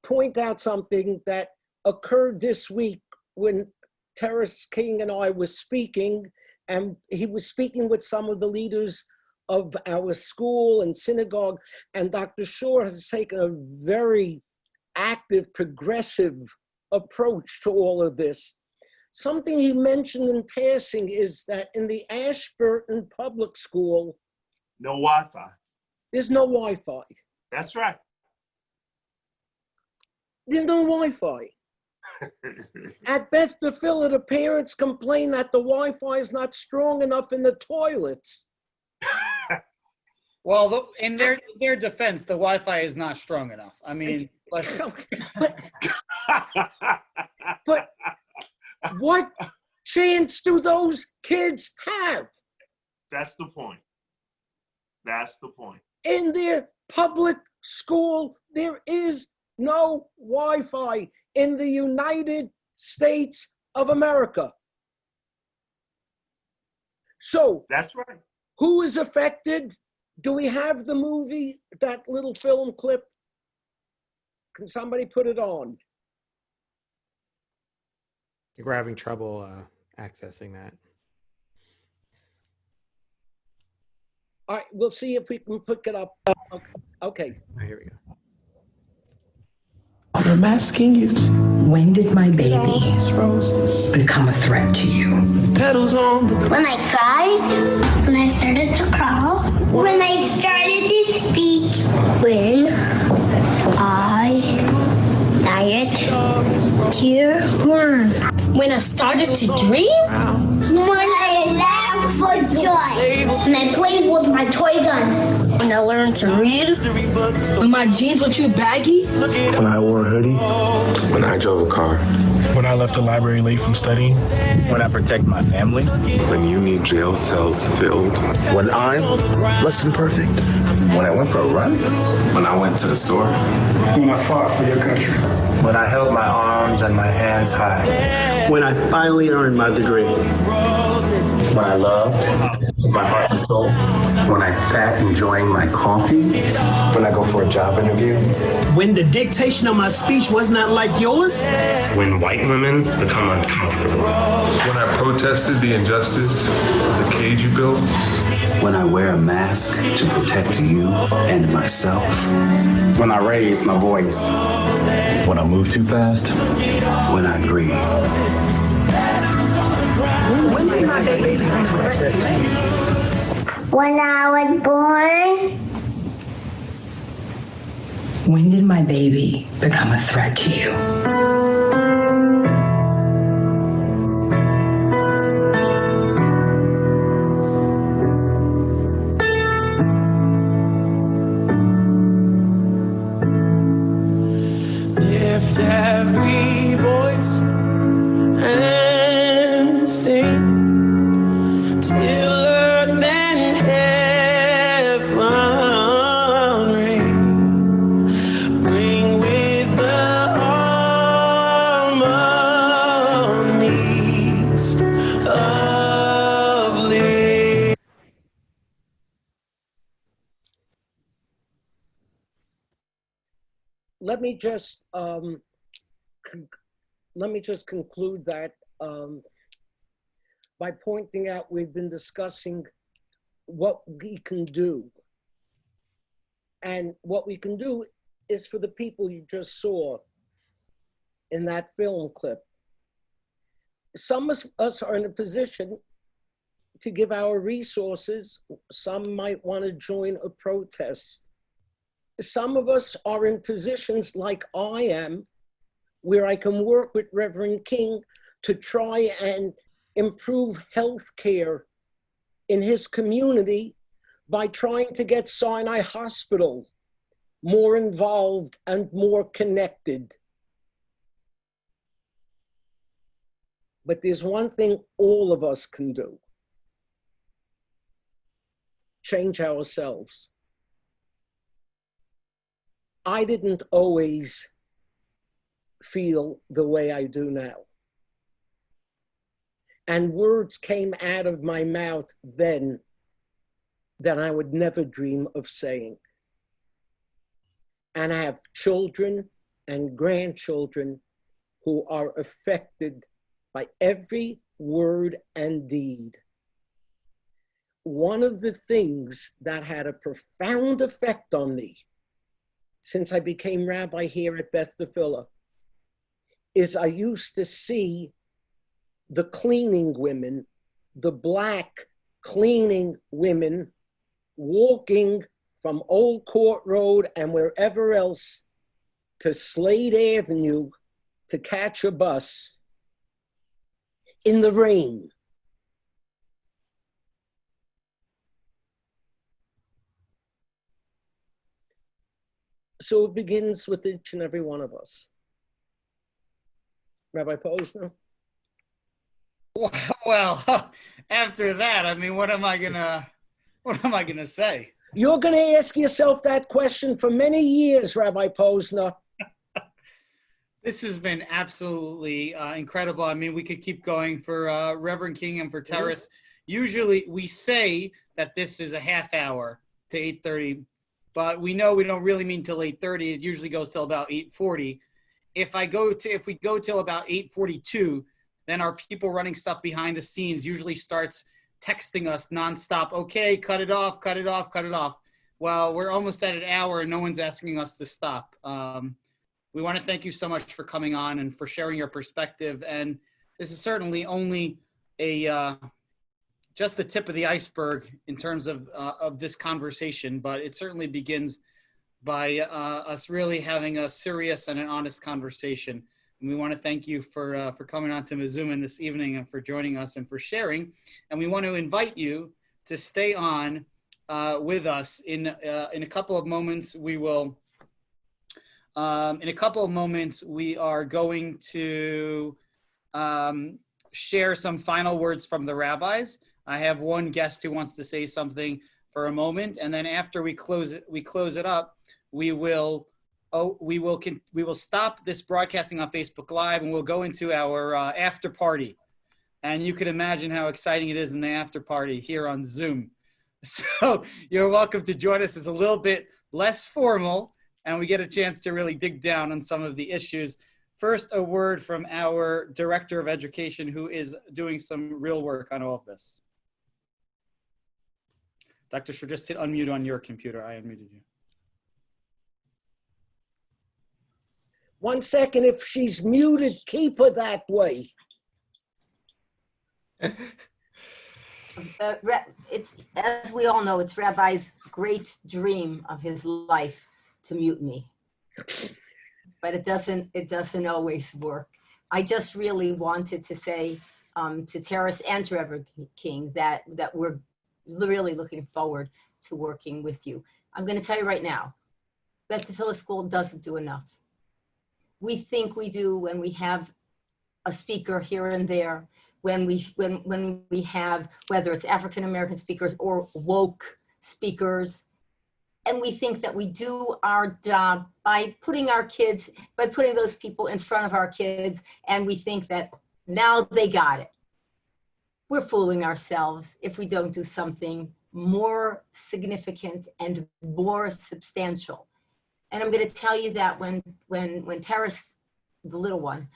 point out something that occurred this week when Terris King and I were speaking, and he was speaking with some of the leaders of our school and synagogue, and Dr. Shore has taken a very active, progressive approach to all of this. Something he mentioned in passing is that in the Ashburton Public School, no Wi-Fi. There's no Wi-Fi. That's right. There's no Wi-Fi. At Beth DeFilla, the parents complain that the Wi-Fi is not strong enough in the toilets. Well, in their defense, the Wi-Fi is not strong enough. I mean, but what chance do those kids have? That's the point. That's the point. In their public school, there is no Wi-Fi in the United States of America. So that's right. Who is affected? Do we have the movie, that little film clip? Can somebody put it on? I think we're having trouble accessing that. All right, we'll see if we can pick it up. Okay. Oh, here we go. I'm asking you. When did my baby become a threat to you? Petals on the... When I cried, when I started to crawl, when I started to speak, when I started to run, when I started to dream, when I laughed for joy, when I played with my toy gun, when I learned to read, when my jeans were too baggy, when I wore a hoodie, when I drove a car, when I left the library late from studying, when I protect my family, when you need jail cells filled, when I'm less than perfect, when I went for a run, when I went to the store, when I fought for your country. When I held my arms and my hands high. When I finally earned my degree. When I loved with my heart and soul. When I sat enjoying my coffee. When I go for a job interview. When the dictation of my speech was not like yours. When white women become uncomfortable. When I protested the injustice of the cage you built. When I wear a mask to protect you and myself. When I raise my voice. When I move too fast. When I grieve. When did my baby When I was born. When did my baby become a threat to you? Lift every voice and sing till earth and heaven ring. Ring with the harmonies of liberty. Let me just conclude that by pointing out we've been discussing what we can do. And what we can do is for the people you just saw in that film clip. Some of us are in a position to give our resources. Some might want to join a protest. Some of us are in positions like I am, where I can work with Reverend King to try and improve health care in his community by trying to get Sinai Hospital more involved and more connected. But there's one thing all of us can do: change ourselves. I didn't always feel the way I do now. And words came out of my mouth then that I would never dream of saying. And I have children and grandchildren who are affected by every word and deed. One of the things that had a profound effect on me since I became rabbi here at Beth Tefillah is I used to see the cleaning women, the black cleaning women, walking from Old Court Road and wherever else to Slade Avenue to catch a bus in the rain. So it begins with each and every one of us. Rabbi Posner? Well, after that, I mean, what am I gonna say? You're gonna ask yourself that question for many years, Rabbi Posner. This has been absolutely incredible. I mean, we could keep going for Reverend King and for Terris. Usually we say that this is a half hour to 8:30, but we know we don't really mean till 8:30. It usually goes till about 8:40. If we go till about 8:42, then our people running stuff behind the scenes usually starts texting us nonstop. Okay, cut it off, cut it off, cut it off. Well, we're almost at an hour and no one's asking us to stop. We want to thank you so much for coming on and for sharing your perspective. And this is certainly only just the tip of the iceberg in terms of this conversation, but it certainly begins by us really having a serious and an honest conversation. And we want to thank you for coming on to MeZOOMin this evening and for joining us and for sharing. And we want to invite you to stay on with us. In a couple of moments, we will. In a couple of moments, we are going to share some final words from the rabbis. I have one guest who wants to say something for a moment, and then after we close it up, we will we will stop this broadcasting on Facebook Live, and we'll go into our after party. And you can imagine how exciting it is in the after party here on Zoom. So you're welcome to join us. It's a little bit less formal, and we get a chance to really dig down on some of the issues. First, a word from our Director of Education, who is doing some real work on all of this. Dr. Shore, just hit unmute on your computer. I unmuted you. 1 second. If she's muted, keep her that way. It's, as we all know, it's Rabbi's great dream of his life to mute me, but it doesn't always work. I just really wanted to say to Terris and to Reverend King that we're really looking forward to working with you. I'm going to tell you right now, Beth Tefillah School doesn't do enough. We think we do when we have a speaker here and there, when we have, whether it's African American speakers or woke speakers, and we think that we do our job by putting those people in front of our kids, and we think that now they got it. We're fooling ourselves if we don't do something more significant and more substantial. And I'm going to tell you that when Terris, the little one,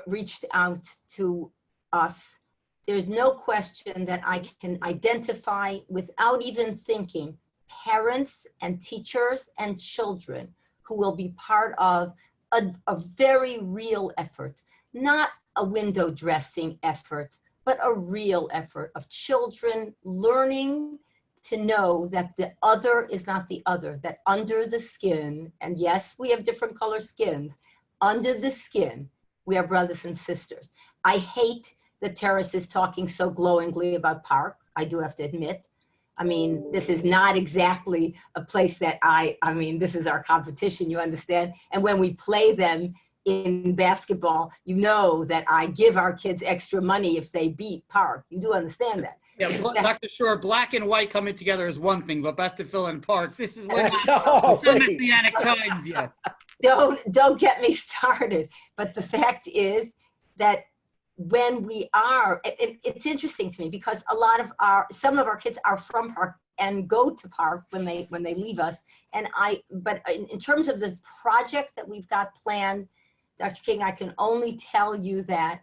reached out to us, there's no question that I can identify without even thinking parents and teachers and children who will be part of a very real effort, not a window dressing effort, but a real effort of children learning to know that the other is not the other, that under the skin, and yes, we have different color skins, under the skin, we are brothers and sisters. I hate that Terris is talking so glowingly about Park. I do have to admit. I mean, this is not exactly a place that I mean, this is our competition, you understand? And when we play them in basketball, you know that I give our kids extra money if they beat Park. You do understand that. Yeah, Dr. Shore, black and white coming together is one thing, but Beth Tefillah and Park, this is where it's not Messianic times yet. Don't get me started. But the fact is that when we are, it's interesting to me because some of our kids are from Park and go to Park when they leave us. But in terms of the project that we've got planned, Dr. King, I can only tell you that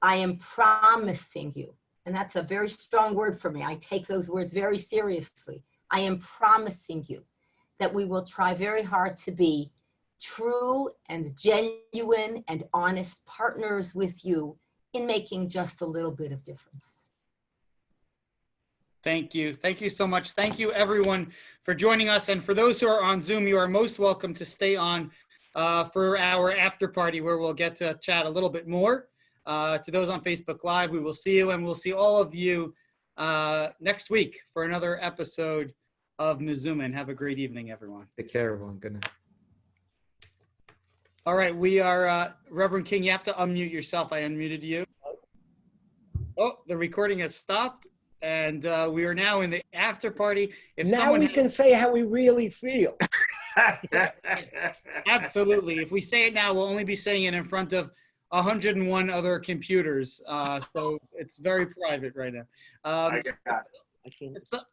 I am promising you, and that's a very strong word for me. I take those words very seriously. I am promising you that we will try very hard to be true and genuine and honest partners with you in making just a little bit of difference. Thank you. Thank you so much. Thank you, everyone, for joining us. And for those who are on Zoom, you are most welcome to stay on for our after party where we'll get to chat a little bit more. To those on Facebook Live, we will see you, and we'll see all of you next week for another episode of MeZOOMin. Have a great evening, everyone. Take care, everyone. Good night. All right, we are, Reverend King, you have to unmute yourself. I unmuted you. Oh, the recording has stopped, and we are now in the after party. Now we can say how we really feel. Absolutely. If we say it now, we'll only be saying it in front of 101 other computers. So it's very private right now.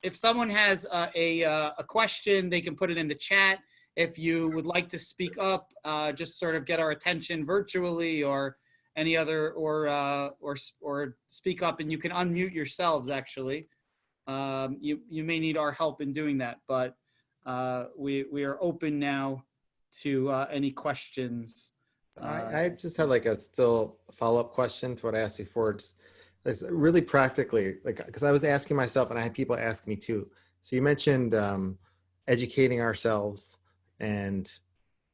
If someone has a question, they can put it in the chat. If you would like to speak up, just sort of get our attention virtually or any other, or speak up, and you can unmute yourselves, actually. You may need our help in doing that, but we are open now to any questions. I just had like a still follow-up question to what I asked you before. Just really practically, like, because I was asking myself and I had people ask me too. So you mentioned educating ourselves and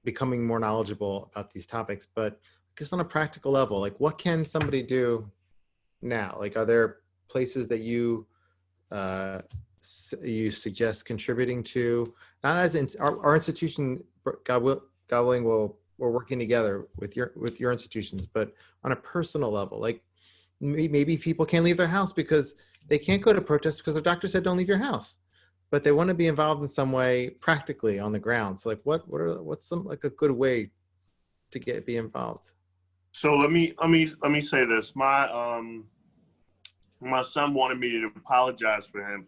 becoming more knowledgeable about these topics, but just on a practical level, like what can somebody do now? Like, are there places that you suggest contributing to? Not as in our institution, God willing, we're working together with your institutions, but on a personal level, like maybe people can't leave their house because they can't go to protests because their doctor said don't leave your house. but they want to be involved in some way practically on the ground. So like what's some like a good way to be involved? So let me say this. My son wanted me to apologize for him.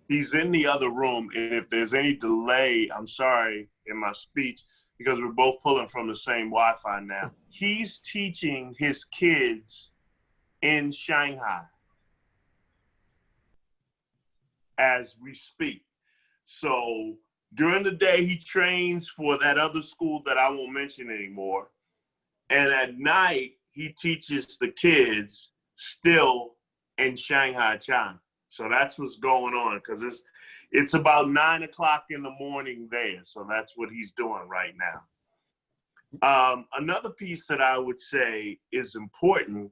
He's in the other room, and if there's any delay, I'm sorry in my speech, because we're both pulling from the same Wi-Fi now. He's teaching his kids in Shanghai as we speak. So during the day, he trains for that other school that I won't mention anymore. And at night, he teaches the kids still in Shanghai, China. So that's what's going on, because it's about 9 o'clock in the morning there. So that's what he's doing right now. Another piece that I would say is important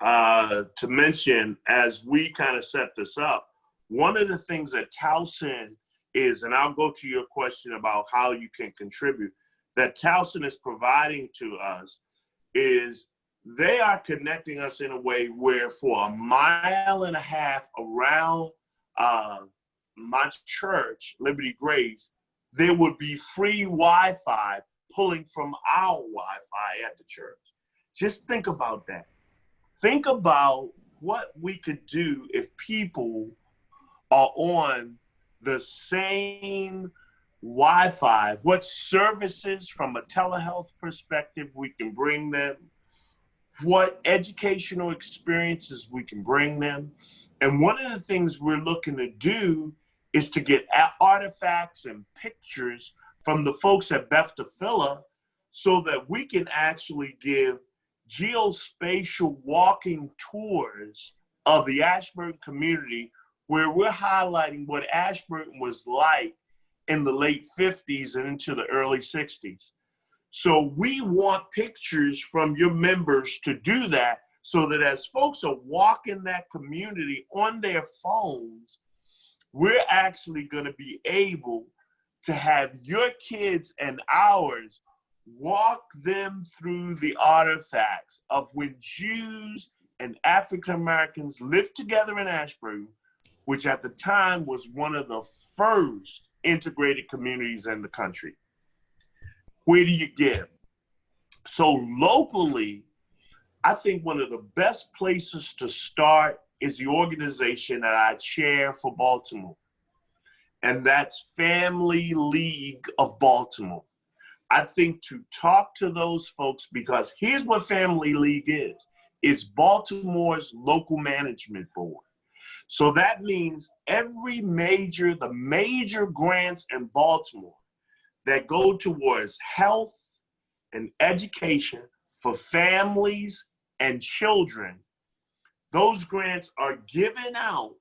to mention as we kind of set this up. One of the things that Towson is, and I'll go to your question about how you can contribute, that Towson is providing to us is they are connecting us in a way where for 1.5 miles around my church, Liberty Grace, there would be free Wi-Fi pulling from our Wi-Fi at the church. Just think about that. Think about what we could do if people are on the same Wi-Fi, what services from a telehealth perspective we can bring them, what educational experiences we can bring them. And one of the things we're looking to do is to get artifacts and pictures from the folks at Beth Tefillah so that we can actually give geospatial walking tours of the Ashburton community, where we're highlighting what Ashburton was like in the late 50s and into the early 60s. So we want pictures from your members to do that, so that as folks are walking that community on their phones, we're actually going to be able to have your kids and ours walk them through the artifacts of when Jews and African Americans lived together in Ashburton, which at the time was one of the first integrated communities in the country. Where do you give? So locally, I think one of the best places to start is the organization that I chair for Baltimore, and that's Family League of Baltimore. I think to talk to those folks, because here's what Family League is. It's Baltimore's local management board. So that means the major grants in Baltimore that go towards health and education for families and children, those grants are given out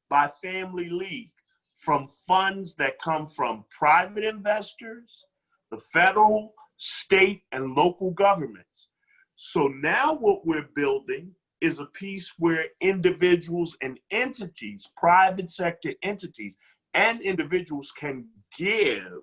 by Family League from funds that come from private investors, the federal, state, and local governments. So now what we're building is a piece where individuals and entities, private sector entities, and individuals can give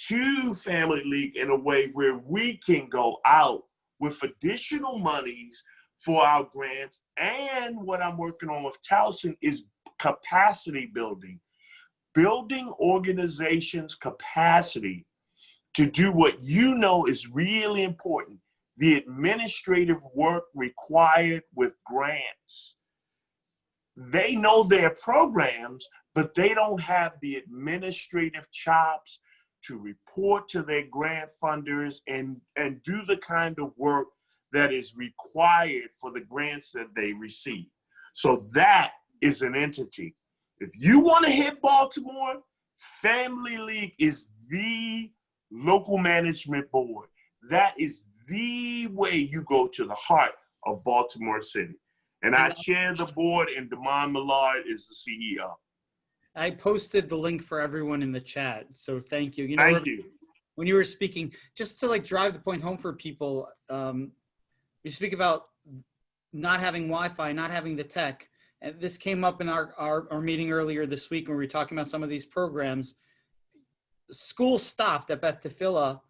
to Family League in a way where we can go out with additional monies for our grants. And what I'm working on with Towson is capacity building organizations' capacity to do what you know is really important, the administrative work required with grants. They know their programs, but they don't have the administrative chops to report to their grant funders and do the kind of work that is required for the grants that they receive. So that is an entity. If you want to hit Baltimore, Family League is the local management board. That is the way you go to the heart of Baltimore City. And I chair the board, and Damon Millard is the CEO. I posted the link for everyone in the chat, so thank you. Thank you. When you were speaking, just to like drive the point home for people, we speak about not having Wi-Fi, not having the tech. And this came up in our meeting earlier this week when we were talking about some of these programs. School stopped at Beth Tefillah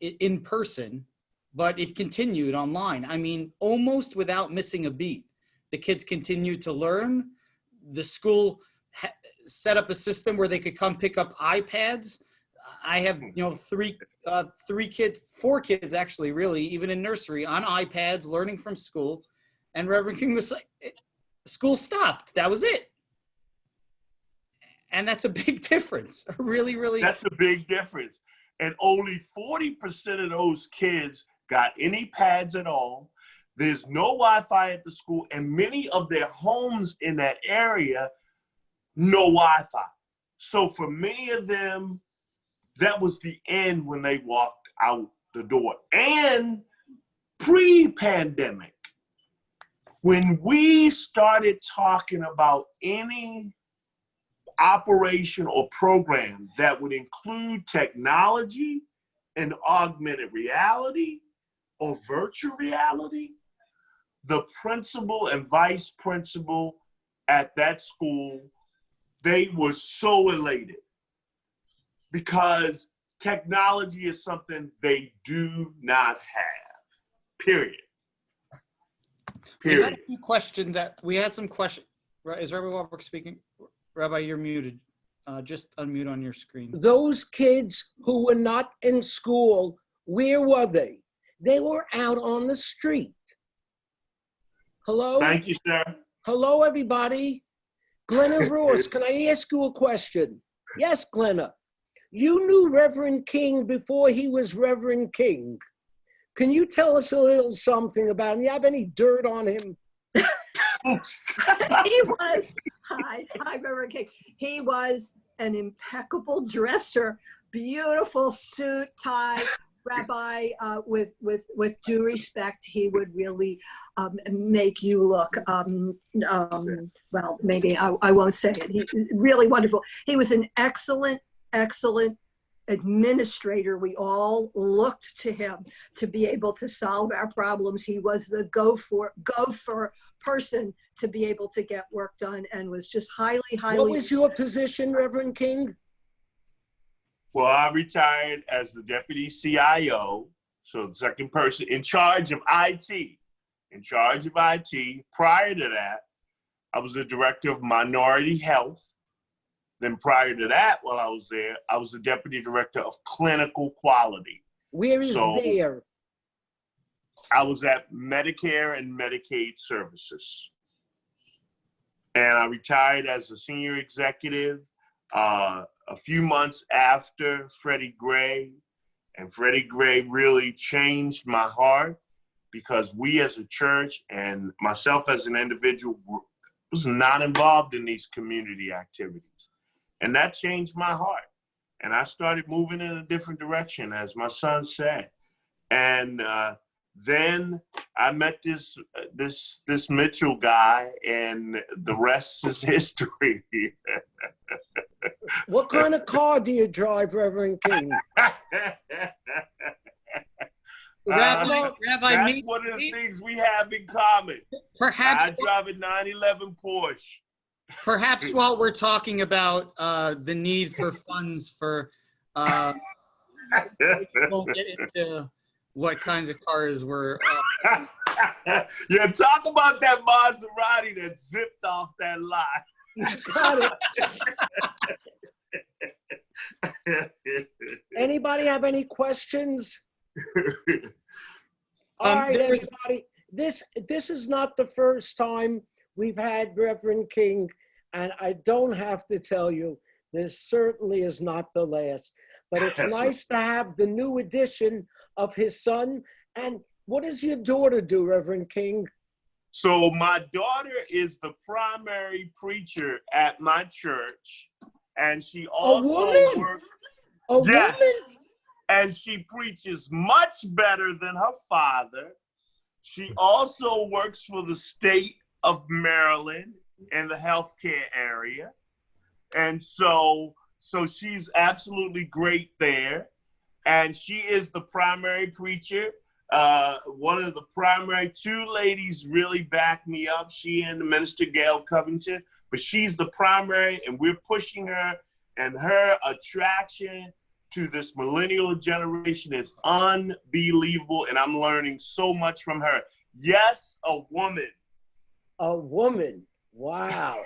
in person, but it continued online. I mean, almost without missing a beat. The kids continued to learn. The school set up a system where they could come pick up iPads. I have, four kids actually, really, even in nursery, on iPads, learning from school. And Reverend King was like, school stopped. That was it. And that's a big difference. Really, really. That's a big difference. And only 40% of those kids got any pads at all. There's no Wi-Fi at the school, and many of their homes in that area, no Wi-Fi. So for many of them, that was the end when they walked out the door. And pre-pandemic, when we started talking about any operation or program that would include technology and augmented reality or virtual reality, the principal and vice principal at that school, they were so elated because technology is something they do not have, period. We had some questions. Is Rabbi Walbrook speaking? Rabbi, you're muted. Just unmute on your screen. Those kids who were not in school, where were they? They were out on the street. Hello? Thank you, sir. Hello, everybody. Glenna Ross, can I ask you a question? Yes, Glenna. You knew Reverend King before he was Reverend King. Can you tell us a little something about him? You have any dirt on him? He was, hi, Reverend King. He was an impeccable dresser, beautiful suit, tie, rabbi, with due respect. He would really make you look, well, maybe I won't say it. He really wonderful. He was an excellent administrator. We all looked to him to be able to solve our problems. He was the go for person to be able to get work done, and was just highly. What was your position, Reverend King? Well, I retired as the deputy CIO, so the second person in charge of IT. Prior to that, I was the director of minority health. Then prior to that, while I was there, I was the deputy director of clinical quality. Where is there? I was at Medicare and Medicaid services. And I retired as a senior executive a few months after Freddie Gray. And Freddie Gray really changed my heart because we as a church and myself as an individual was not involved in these community activities. And that changed my heart. And I started moving in a different direction, as my son said. And then I met this Mitchell guy, and the rest is history. What kind of car do you drive, Reverend King? Rabbi, that's one of the things we have in common. Perhaps I drive a 911 Porsche. Perhaps while we're talking about the need for funds for, we'll get into what kinds of cars were. Yeah, talk about that Maserati that zipped off that lot. Got it. Anybody have any questions? All right, everybody. This is not the first time we've had Reverend King, and I don't have to tell you, this certainly is not the last. But it's nice to have the new addition of his son. And what does your daughter do, Reverend King? So my daughter is the primary preacher at my church, and she also works. Yes, and she preaches much better than her father. She also works for the state of Maryland in the healthcare area, and so she's absolutely great there, and she is the primary preacher. One of the primary two ladies really back me up, she and the Minister Gail Covington, but she's the primary, and we're pushing her, and her attraction to this millennial generation is unbelievable, and I'm learning so much from her. Yes, a woman. A woman. Wow.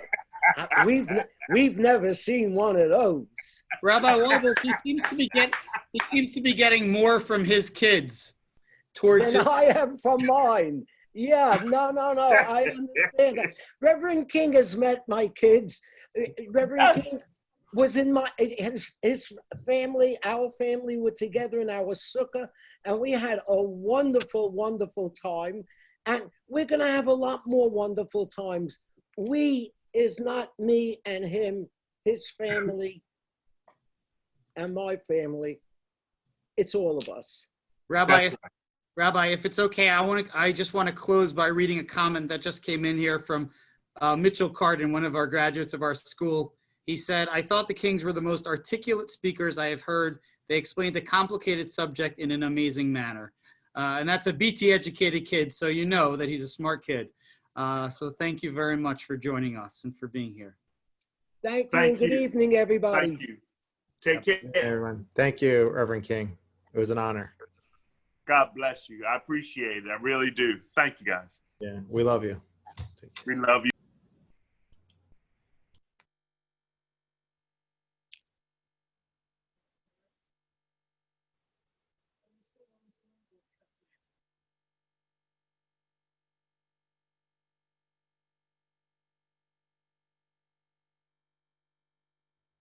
we've never seen one of those. Rabbi Wobbles, he seems to be getting more from his kids towards than his. I am from mine. Yeah, no. I understand that. Reverend King has met my kids. Reverend King was in his family, our family were together in our sukkah, and we had a wonderful, wonderful time. And we're going to have a lot more wonderful times. We is not me and him, his family, and my family. It's all of us. Rabbi, if it's okay, I just want to close by reading a comment that just came in here from Mitchell Carden, one of our graduates of our school. He said, "I thought the Kings were the most articulate speakers I have heard. They explained a complicated subject in an amazing manner." And that's a BT educated kid, so you know that he's a smart kid. So thank you very much for joining us and for being here. Thank you, and good evening, everybody. Thank you. Take care. Hey, everyone. Thank you, Reverend King. It was an honor. God bless you. I appreciate it. I really do. Thank you, guys. Yeah, we love you. We love you.